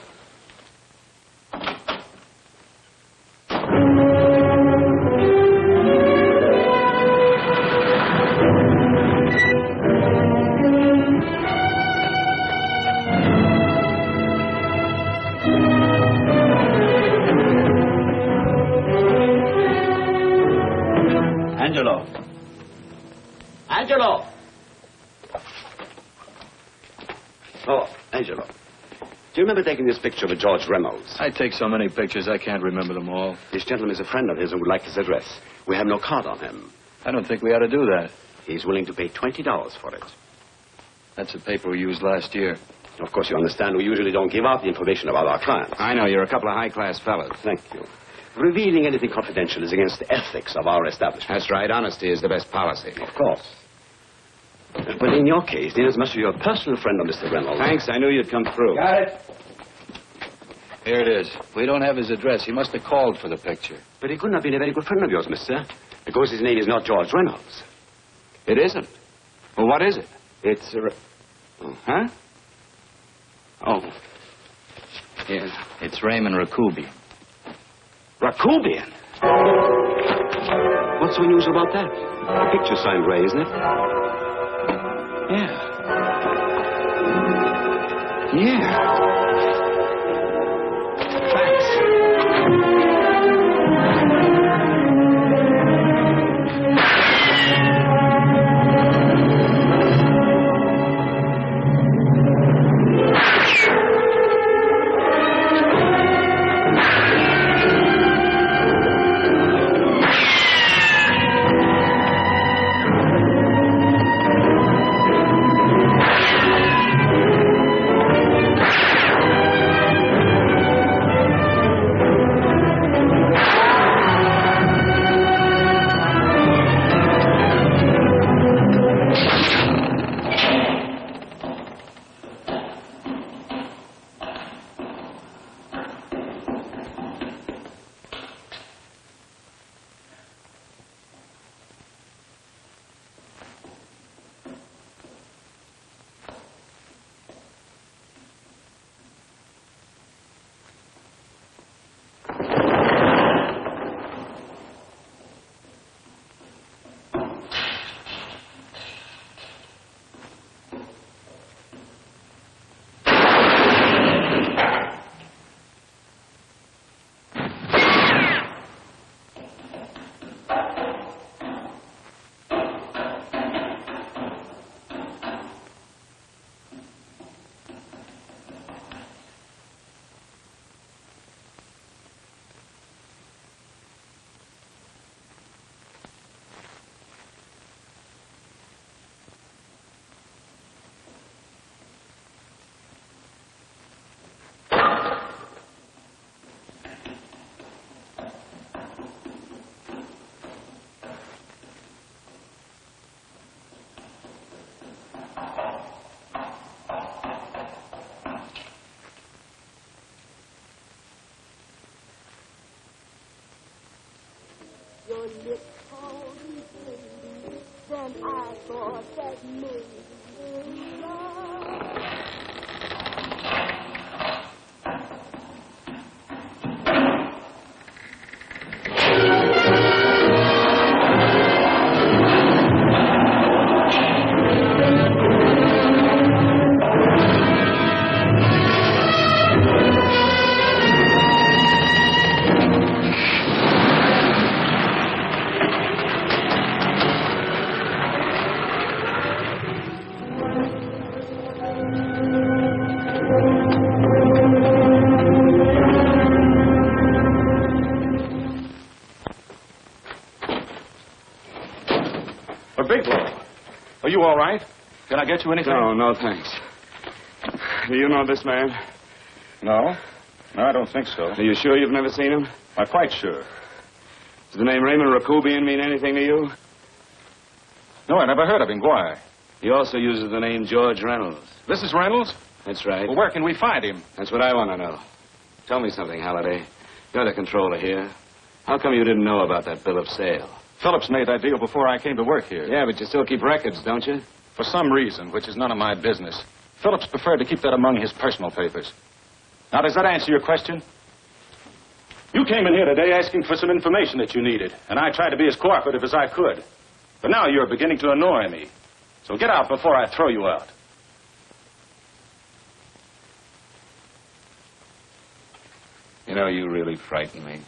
Angelo. Oh, Angelo. Do you remember taking this picture of George Reynolds? I take so many pictures, I can't remember them all. This gentleman is a friend of his and would like his address. We have no card on him. I don't think we ought to do that. He's willing to pay $20 for it. That's the paper we used last year. Of course, you understand we usually don't give out the information about our clients. I know. You're a couple of high-class fellows. Thank you. Revealing anything confidential is against the ethics of our establishment. That's right. Honesty is the best policy. Of course. But in your case, inasmuch as you're a personal friend of Mr. Reynolds... Thanks. I knew you'd come through. Got it. Here it is. We don't have his address. He must have called for the picture. But he couldn't have been a very good friend of yours, mister. Because his name is not George Reynolds. It isn't. Well, what is it? It's... Huh? Oh. Yes. It's Raymond Rakubian. Rakubian? What's so unusual about that? The picture's signed Ray, isn't it? Yeah. Yeah. Your lips called me baby, then I thought that maybe love. Bigelow, are you all right? Can I get you anything? No, thanks. Do you know this man? No, I don't think so. Are you sure you've never seen him? I'm quite sure. Does the name Raymond Rakubian mean anything to you? No, I never heard of him. Why? He also uses the name George Reynolds. This is Reynolds? That's right. Well, where can we find him? That's what I want to know. Tell me something, Halliday. You're the controller here. How come you didn't know about that bill of sale? Phillips made that deal before I came to work here. Yeah, but you still keep records, don't you? For some reason, which is none of my business, Phillips preferred to keep that among his personal papers. Now, does that answer your question? You came in here today asking for some information that you needed, and I tried to be as cooperative as I could. But now you're beginning to annoy me. So get out before I throw you out. You know, you really frighten me.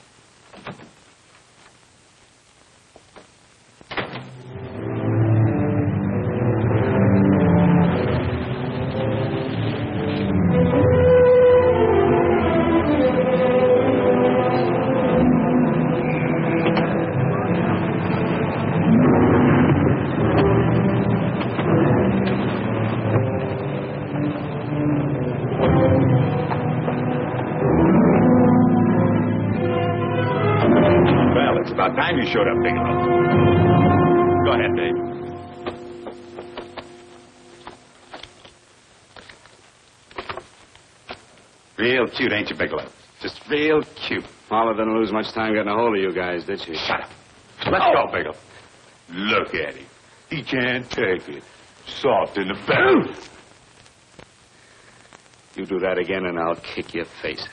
you showed up, Bigelow. Go ahead, Dave. Real cute, ain't you, Bigelow? Just real cute. Paula didn't lose much time getting a hold of you guys, did she? Shut up. Let's go, Bigelow. Look at him. He can't take it. Soft in the belly. You do that again and I'll kick your face.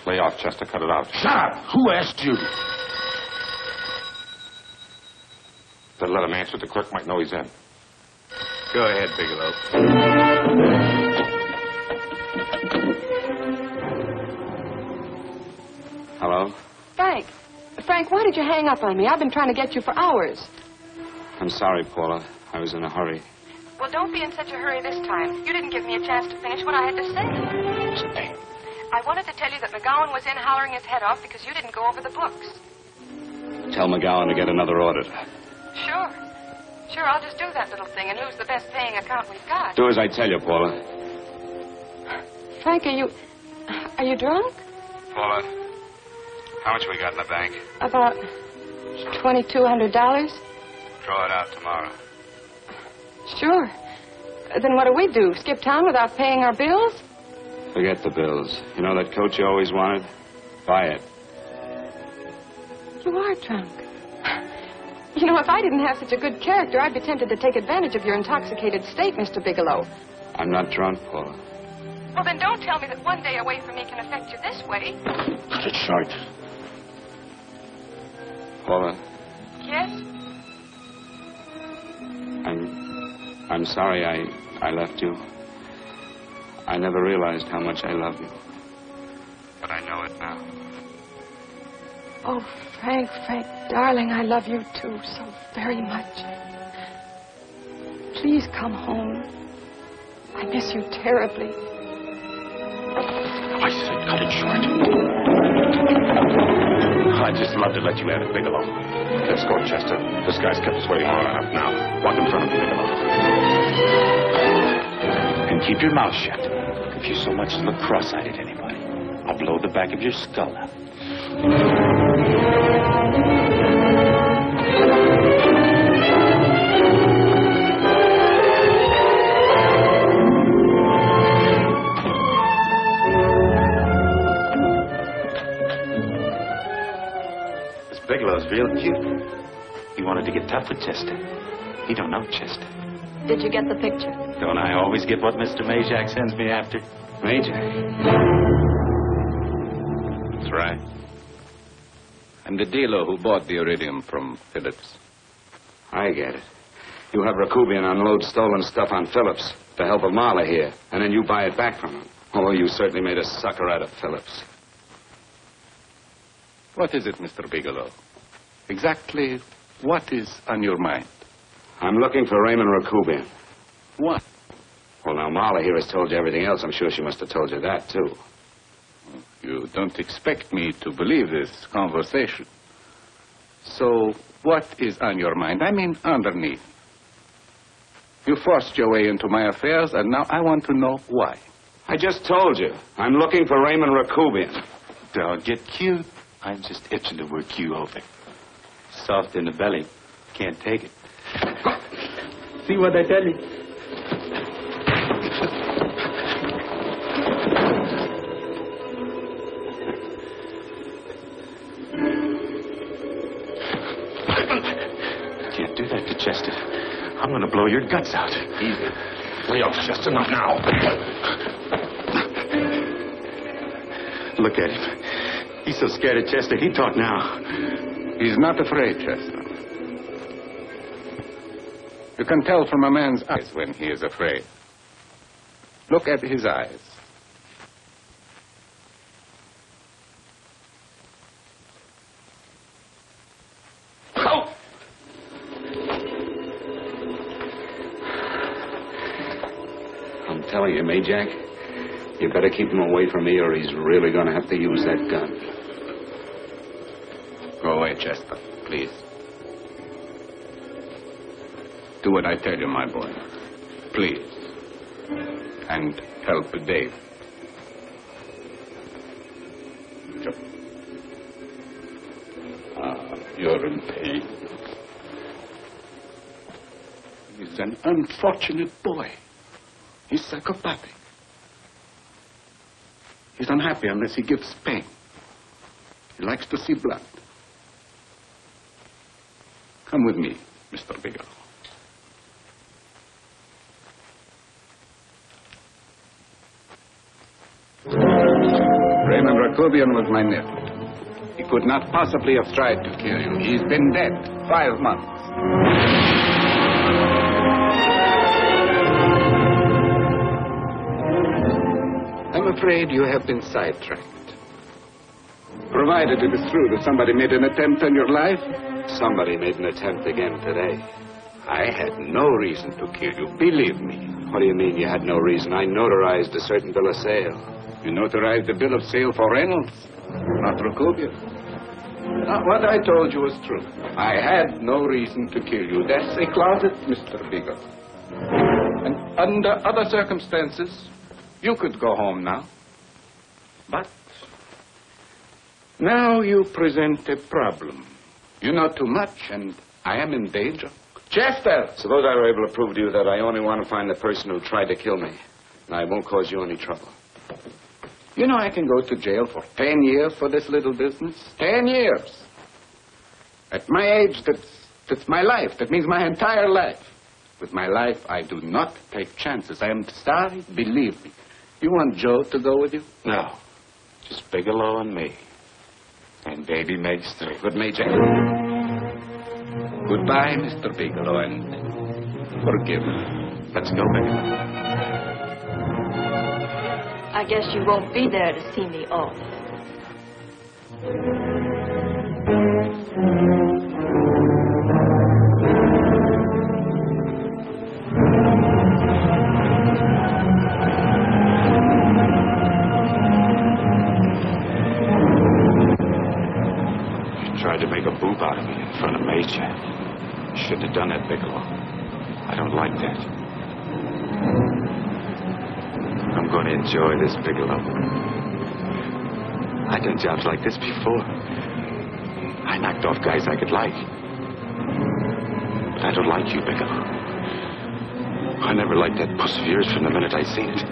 Lay off, Chester. Cut it out. Shut up! Who asked you? Better let him answer. The clerk might know he's in. Go ahead, Bigelow. Hello? Frank. Frank, why did you hang up on me? I've been trying to get you for hours. I'm sorry, Paula. I was in a hurry. Well, don't be in such a hurry this time. You didn't give me a chance to finish what I had to say. I wanted to tell you that McGowan was in hollering his head off because you didn't go over the books. Tell McGowan to get another auditor. Sure. Sure, I'll just do that little thing, and who's the best paying account we've got? Do as I tell you, Paula. Frank, are you drunk? Paula, how much we got in the bank? About $2,200. Draw it out tomorrow. Sure. Then what do? Skip town without paying our bills? Forget the bills. You know that coat you always wanted? Buy it. You are drunk. You know, if I didn't have such a good character, I'd be tempted to take advantage of your intoxicated state, Mr. Bigelow. I'm not drunk, Paula. Well, then don't tell me that one day away from me can affect you this way. Cut it short. Paula, Yes? I'm sorry I left you. I never realized how much I love you. But I know it now. Oh, Frank, darling, I love you too so very much. Please come home. I miss you terribly. I said cut it short. I'd just love to let you have it, Bigelow. Let's go, Chester. This guy's kept us waiting long enough now. Walk in front of me, Bigelow. And keep your mouth shut. If you so much as look cross-eyed at anybody, I'll blow the back of your skull out. This Bigelow's real cute. He wanted to get tough with Chester. He don't know Chester. Did you get the picture? Don't I always get what Mr. Majak sends me after? Majak? That's right. I'm the dealer who bought the iridium from Phillips. I get it. You have Rakubian unload stolen stuff on Phillips with the help of Marla here, and then you buy it back from him. Oh, you certainly made a sucker out of Phillips. What is it, Mr. Bigelow? Exactly what is on your mind? I'm looking for Raymond Rakubian. What? Well, now, Marla here has told you everything else. I'm sure she must have told you that, too. You don't expect me to believe this conversation. So, what is on your mind? I mean, underneath. You forced your way into my affairs, and now I want to know why. I just told you. I'm looking for Raymond Rakubian. Don't get cute. I'm just itching to work you over. Soft in the belly. Can't take it. See what I tell you? Can't do that to Chester. I'm going to blow your guts out. Easy. Lay off, Chester. Not now. Look at him. He's so scared of Chester, he'd talk now. He's not afraid, Chester. You can tell from a man's eyes when he is afraid. Look at his eyes. Oh! I'm telling you, Majak, you better keep him away from me or he's really going to have to use that gun. Go away, Chester, please. Do what I tell you, my boy. Please. And help Dave. Sure. You're He's an unfortunate boy. He's psychopathic. He's unhappy unless he gives pain. He likes to see blood. Come with me, Mr. Bigelow. Raymond Rakubian was my nephew. He could not possibly have tried to kill you. He's been dead 5 months. I'm afraid you have been sidetracked. Provided it is true that somebody made an attempt on your life. Somebody made an attempt again today. I had no reason to kill you, believe me. What do you mean you had no reason? I notarized a certain bill of sale. You notarized the bill of sale for Reynolds, not Rakubian. What I told you was true. I had no reason to kill you. That's a closet, Mr. Bigelow. And under other circumstances, you could go home now. But now you present a problem. You know too much, and I am in danger. Chester! Suppose I were able to prove to you that I only want to find the person who tried to kill me, and I won't cause you any trouble. You know I can go to jail for 10 years for this little business. 10 years. At my age, that's my life. That means my entire life. With my life, I do not take chances. I am sorry, believe me. You want Joe to go with you? No. Just Bigelow and me. And baby Meg's three. Good, Major. Goodbye, Mr. Bigelow, and forgive me. Let's go, Bigelow. I guess you won't be there to see me off. You tried to make a boob out of me in front of Major. You shouldn't have done that, Bigelow. I don't like that. I'm going to enjoy this, Bigelow. I've done jobs like this before. I knocked off guys I could like. But I don't like you, Bigelow. I never liked that puss of yours from the minute I seen it.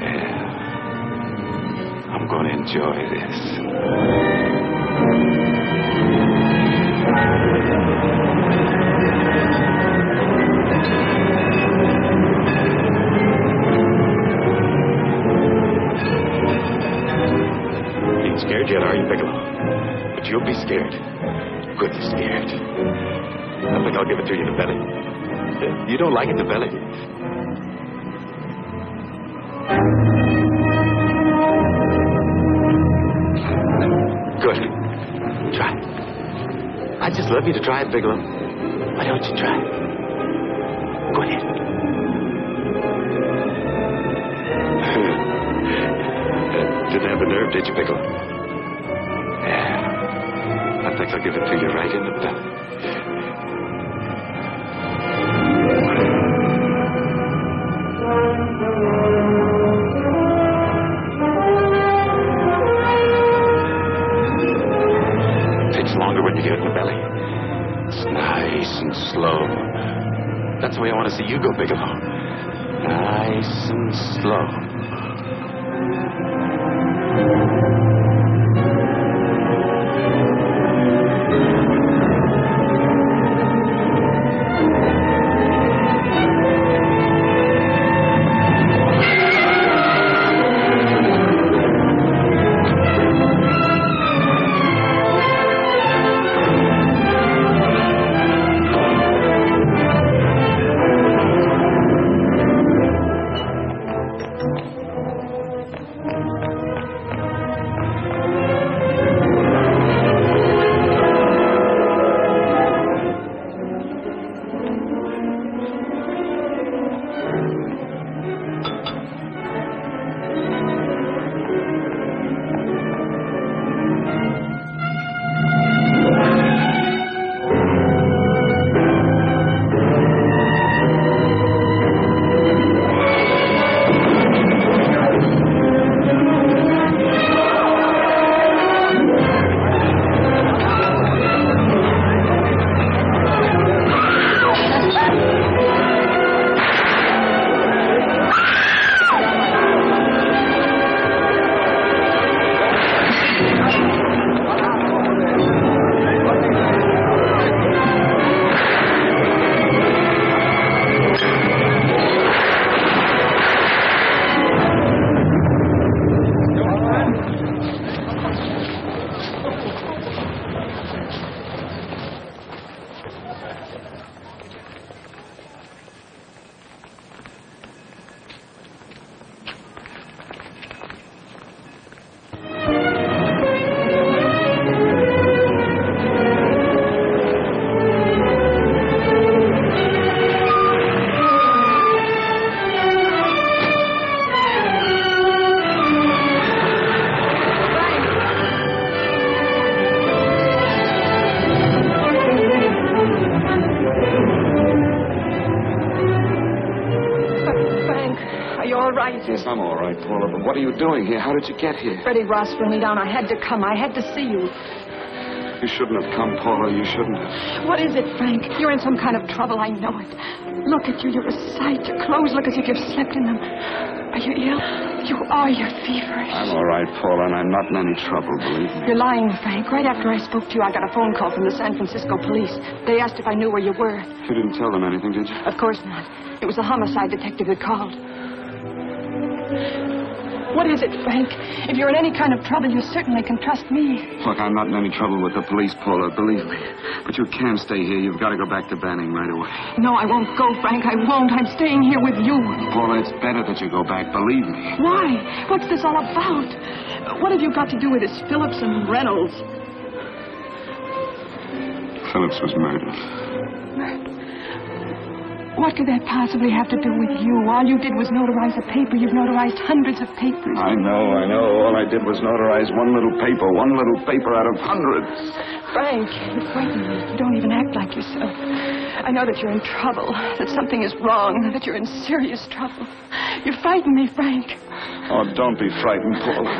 Yeah. I'm going to enjoy this. Scared yet, are you, Bigelow? But you'll be scared. Goodly scared. I think I'll give it to you in the belly. You don't like it in the belly? Good. Try it. I'd just love you to try it, Bigelow. Why don't you try it? Go ahead. Didn't have the nerve, did you, Bigelow? I think I'll give it to you right in the belly. Takes longer when you get it in the belly. It's nice and slow. That's the way I want to see you go, Bigelow. Nice and slow. all right. Yes, I'm all right, Paula, but what are you doing here? How did you get here? Freddie Ross threw me down. I had to come. I had to see you. You shouldn't have come, Paula. You shouldn't have. What is it, Frank? You're in some kind of trouble. I know it. Look at you. You're a sight. Your clothes look as if you've slept in them. Are you ill? You are. You're feverish. I'm all right, Paula, and I'm not in any trouble, believe me. You're lying, Frank. Right after I spoke to you, I got a phone call from the San Francisco police. They asked if I knew where you were. You didn't tell them anything, did you? Of course not. It was a homicide detective that called. What is it, Frank? If you're in any kind of trouble, you certainly can trust me. Look, I'm not in any trouble with the police, Paula, believe me. But you can't stay here. You've got to go back to Banning right away. No, I won't go, Frank. I won't. I'm staying here with you. Paula, it's better that you go back, believe me. Why? What's this all about? What have you got to do with this Phillips and Reynolds? Phillips was murdered. What could that possibly have to do with you? All you did was notarize a paper. You've notarized hundreds of papers. I know. All I did was notarize one little paper out of hundreds. Frank, you frighten me. You don't even act like yourself. I know that you're in trouble, that something is wrong, that you're in serious trouble. You frighten me, Frank. Oh, don't be frightened, Paula.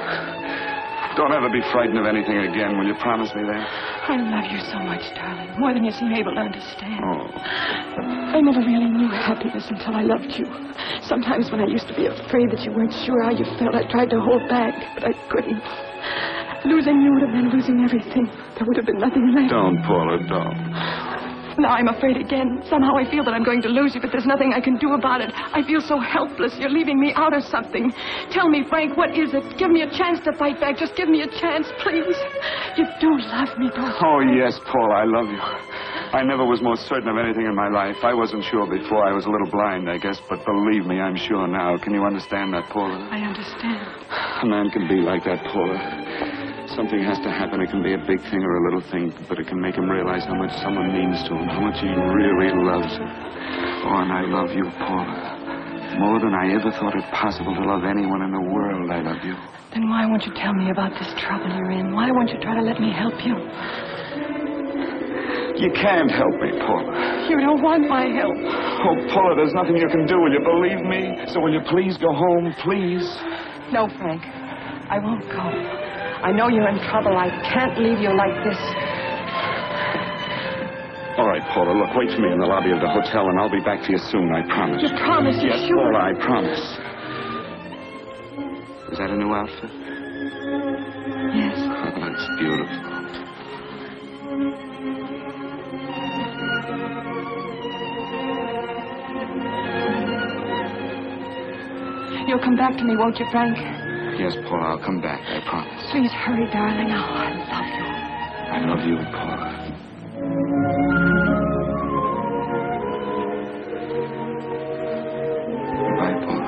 Don't ever be frightened of anything again. Will you promise me that? I love you so much, darling. More than you seem able to understand. Oh. I never really knew happiness until I loved you. Sometimes when I used to be afraid that you weren't sure how you felt, I tried to hold back, but I couldn't. Losing you would have been losing everything. There would have been nothing left. Don't, Paula, don't. Now I'm afraid again. Somehow I feel that I'm going to lose you, but there's nothing I can do about it. I feel so helpless. You're leaving me out of something. Tell me, Frank, what is it? Give me a chance to fight back. Just give me a chance, please. You do love me, don't you? Oh, yes, Paula, I love you. I never was more certain of anything in my life. I wasn't sure before. I was a little blind, I guess, but believe me, I'm sure now. Can you understand that, Paula? I understand. A man can be like that, Paula. Something has to happen. It can be a big thing or a little thing, but it can make him realize how much someone means to him, how much he really loves him. Oh, and I love you, Paula. More than I ever thought it possible to love anyone in the world, I love you. Then why won't you tell me about this trouble you're in? Why won't you try to let me help you? You can't help me, Paula. You don't want my help. Oh, Paula, there's nothing you can do. Will you believe me? So will you please go home, please? No, Frank. I won't go. I know you're in trouble. I can't leave you like this. All right, Paula, look, wait for me in the lobby of the hotel, and I'll be back to you soon, I promise. You promise? You're yes, sure? Paula, I promise. Is that a new outfit? Yes. Oh, that's beautiful. You'll come back to me, won't you, Frank? Yes, Paula, I'll come back, I promise. Please hurry, darling. Oh, I love you. I love you, Paula. Goodbye, Paula.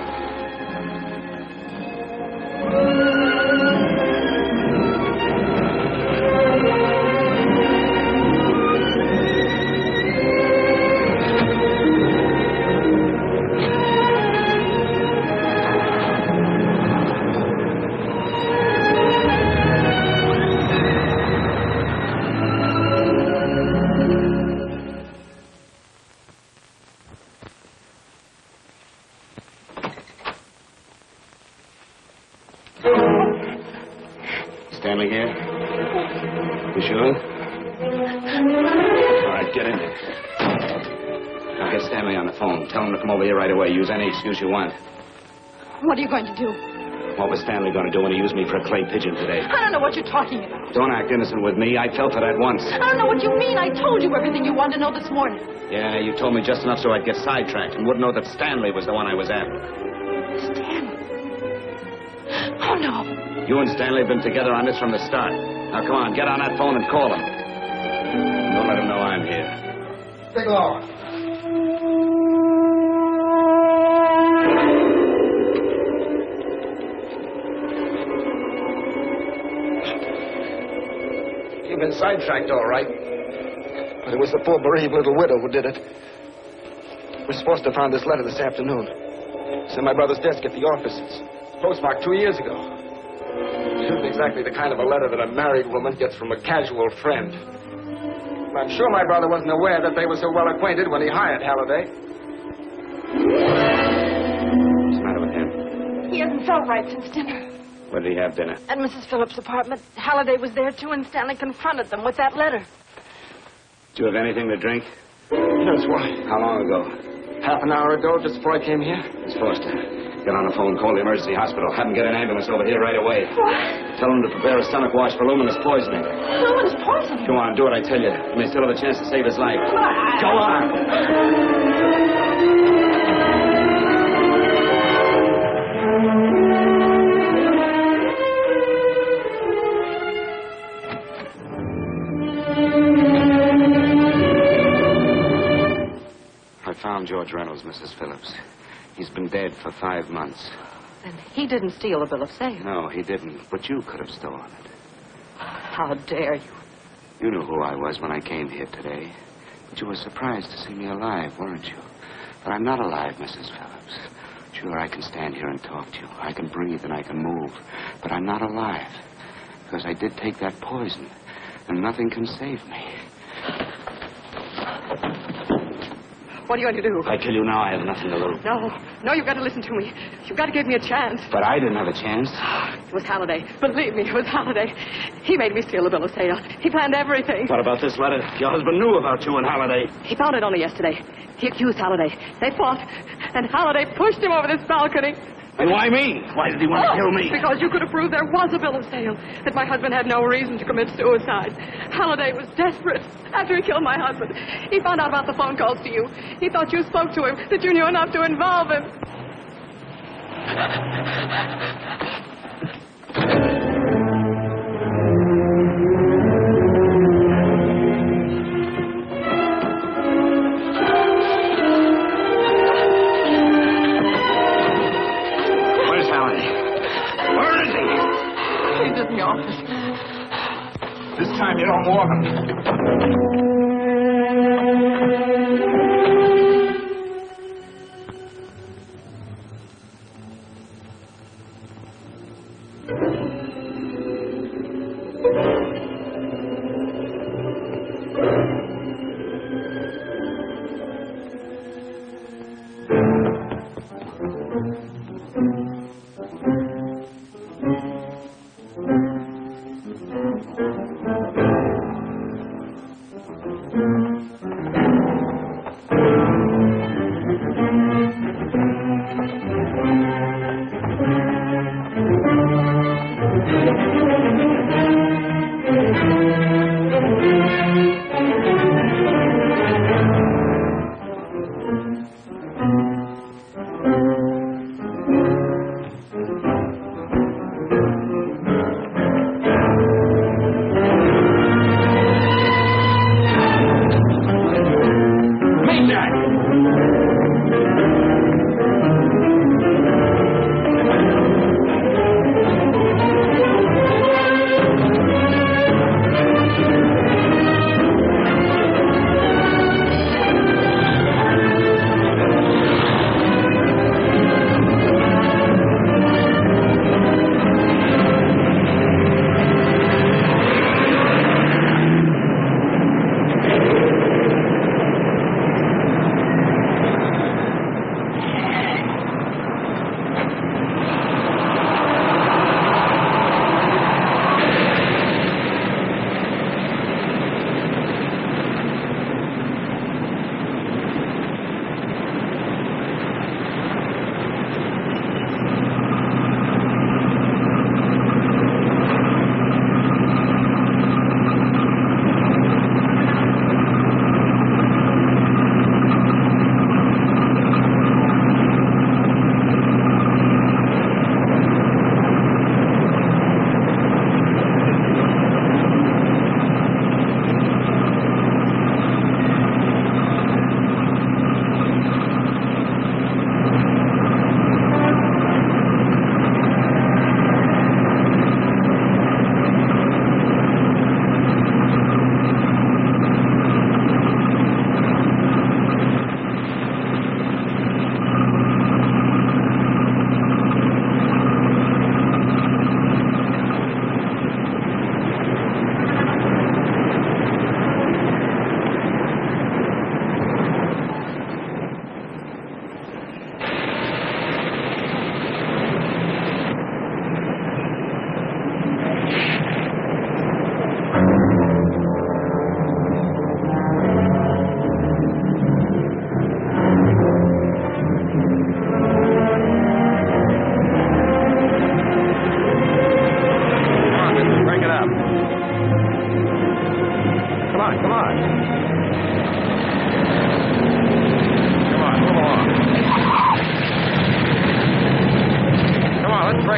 Stanley here? You sure? All right, get in there. Now get Stanley on the phone. Tell him to come over here right away. Use any excuse you want. What are you going to do? What was Stanley going to do when he used me for a clay pigeon today? I don't know what you're talking about. Don't act innocent with me. I felt it at once. I don't know what you mean. I told you everything you wanted to know this morning. Yeah, you told me just enough so I'd get sidetracked and wouldn't know that Stanley was the one I was after. Stanley? Oh, no. You and Stanley have been together on this from the start. Now, come on, get on that phone and call him. Don't let him know I'm here. Bigelow. You've been sidetracked, all right. But it was the poor bereaved little widow who did it. We're supposed to have found this letter this afternoon. It's in my brother's desk at the office. It's postmarked 2 years ago. It isn't exactly the kind of a letter that a married woman gets from a casual friend. But I'm sure my brother wasn't aware that they were so well acquainted when he hired Halliday. What's the matter with him? felt right since dinner. Where did he have dinner? At Mrs. Phillips' apartment. Halliday was there, too, and Stanley confronted them with that letter. Did you have anything to drink? Yes, why? How long ago? Half an hour ago, just before I came here. Miss Foster, get on the phone, call the emergency hospital. Have them get an ambulance over here right away. What? Tell them to prepare a stomach wash for luminous poisoning. Luminous poisoning? Go on, do what I tell you. You may still have a chance to save his life. Go on. I found George Reynolds, Mrs. Phillips. He's been dead for 5 months. And he didn't steal the bill of sale. No, he didn't. But you could have stolen it. How dare you? You knew who I was when I came here today. But you were surprised to see me alive, weren't you? But I'm not alive, Mrs. Phillips. Sure, I can stand here and talk to you. I can breathe and I can move. But I'm not alive. Because I did take that poison. And nothing can save me. What are you going to do? If I kill you now, I have nothing to lose. No, you've got to listen to me. You've got to give me a chance. But I didn't have a chance. It was Halliday. Believe me, it was Halliday. He made me steal the bill of sale. He planned everything. What about this letter? Your husband knew about you and Halliday. He found it only yesterday. He accused Halliday. They fought, and Halliday pushed him over this balcony. And why me? Why did he want to kill me? Because you could have proved there was a bill of sale, that my husband had no reason to commit suicide. Halliday was desperate after he killed my husband. He found out about the phone calls to you. He thought you spoke to him, that you knew enough to involve him. In the office. This time you don't want him.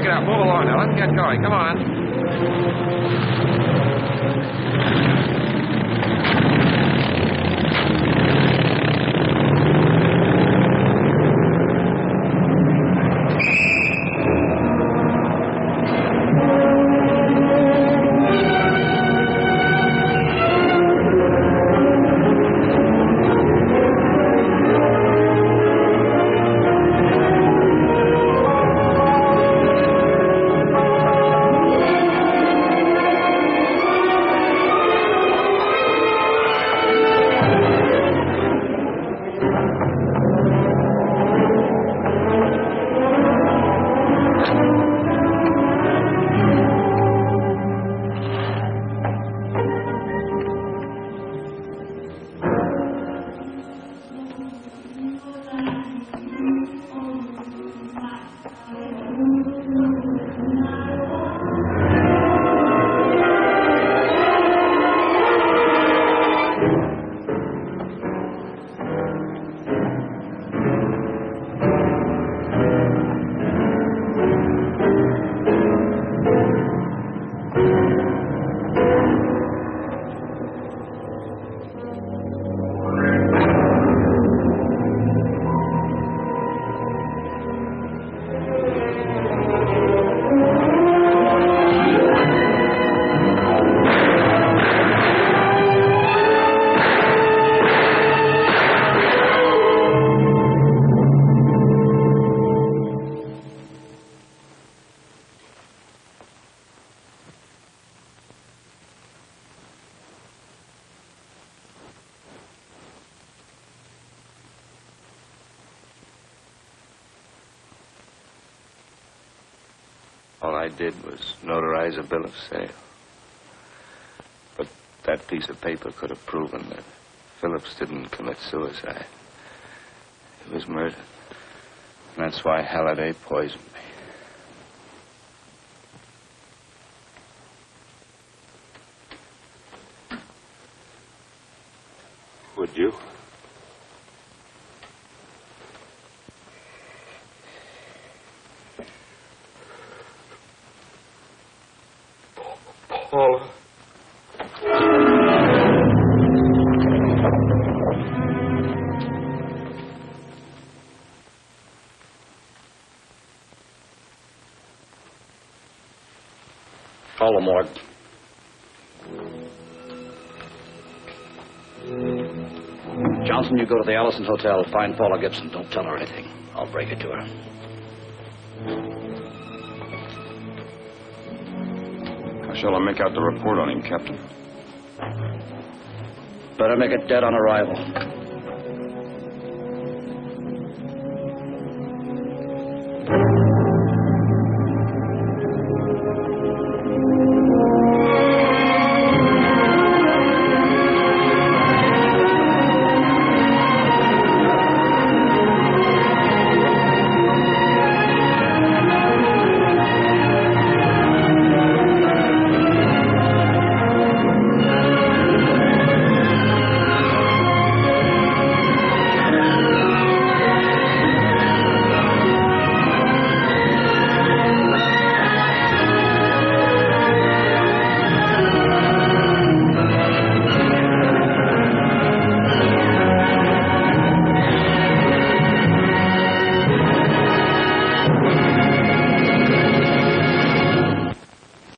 Break it up. Move along now. Let's get going. Come on. All I did was notarize a bill of sale. But that piece of paper could have proven that Phillips didn't commit suicide. He was murdered. And that's why Halliday poisoned me. Would you? Paula. Call the morgue. Johnson, you go to the Allison Hotel. Find Paula Gibson. Don't tell her anything. I'll break it to her. How shall I make out the report on him, Captain? Better make it dead on arrival.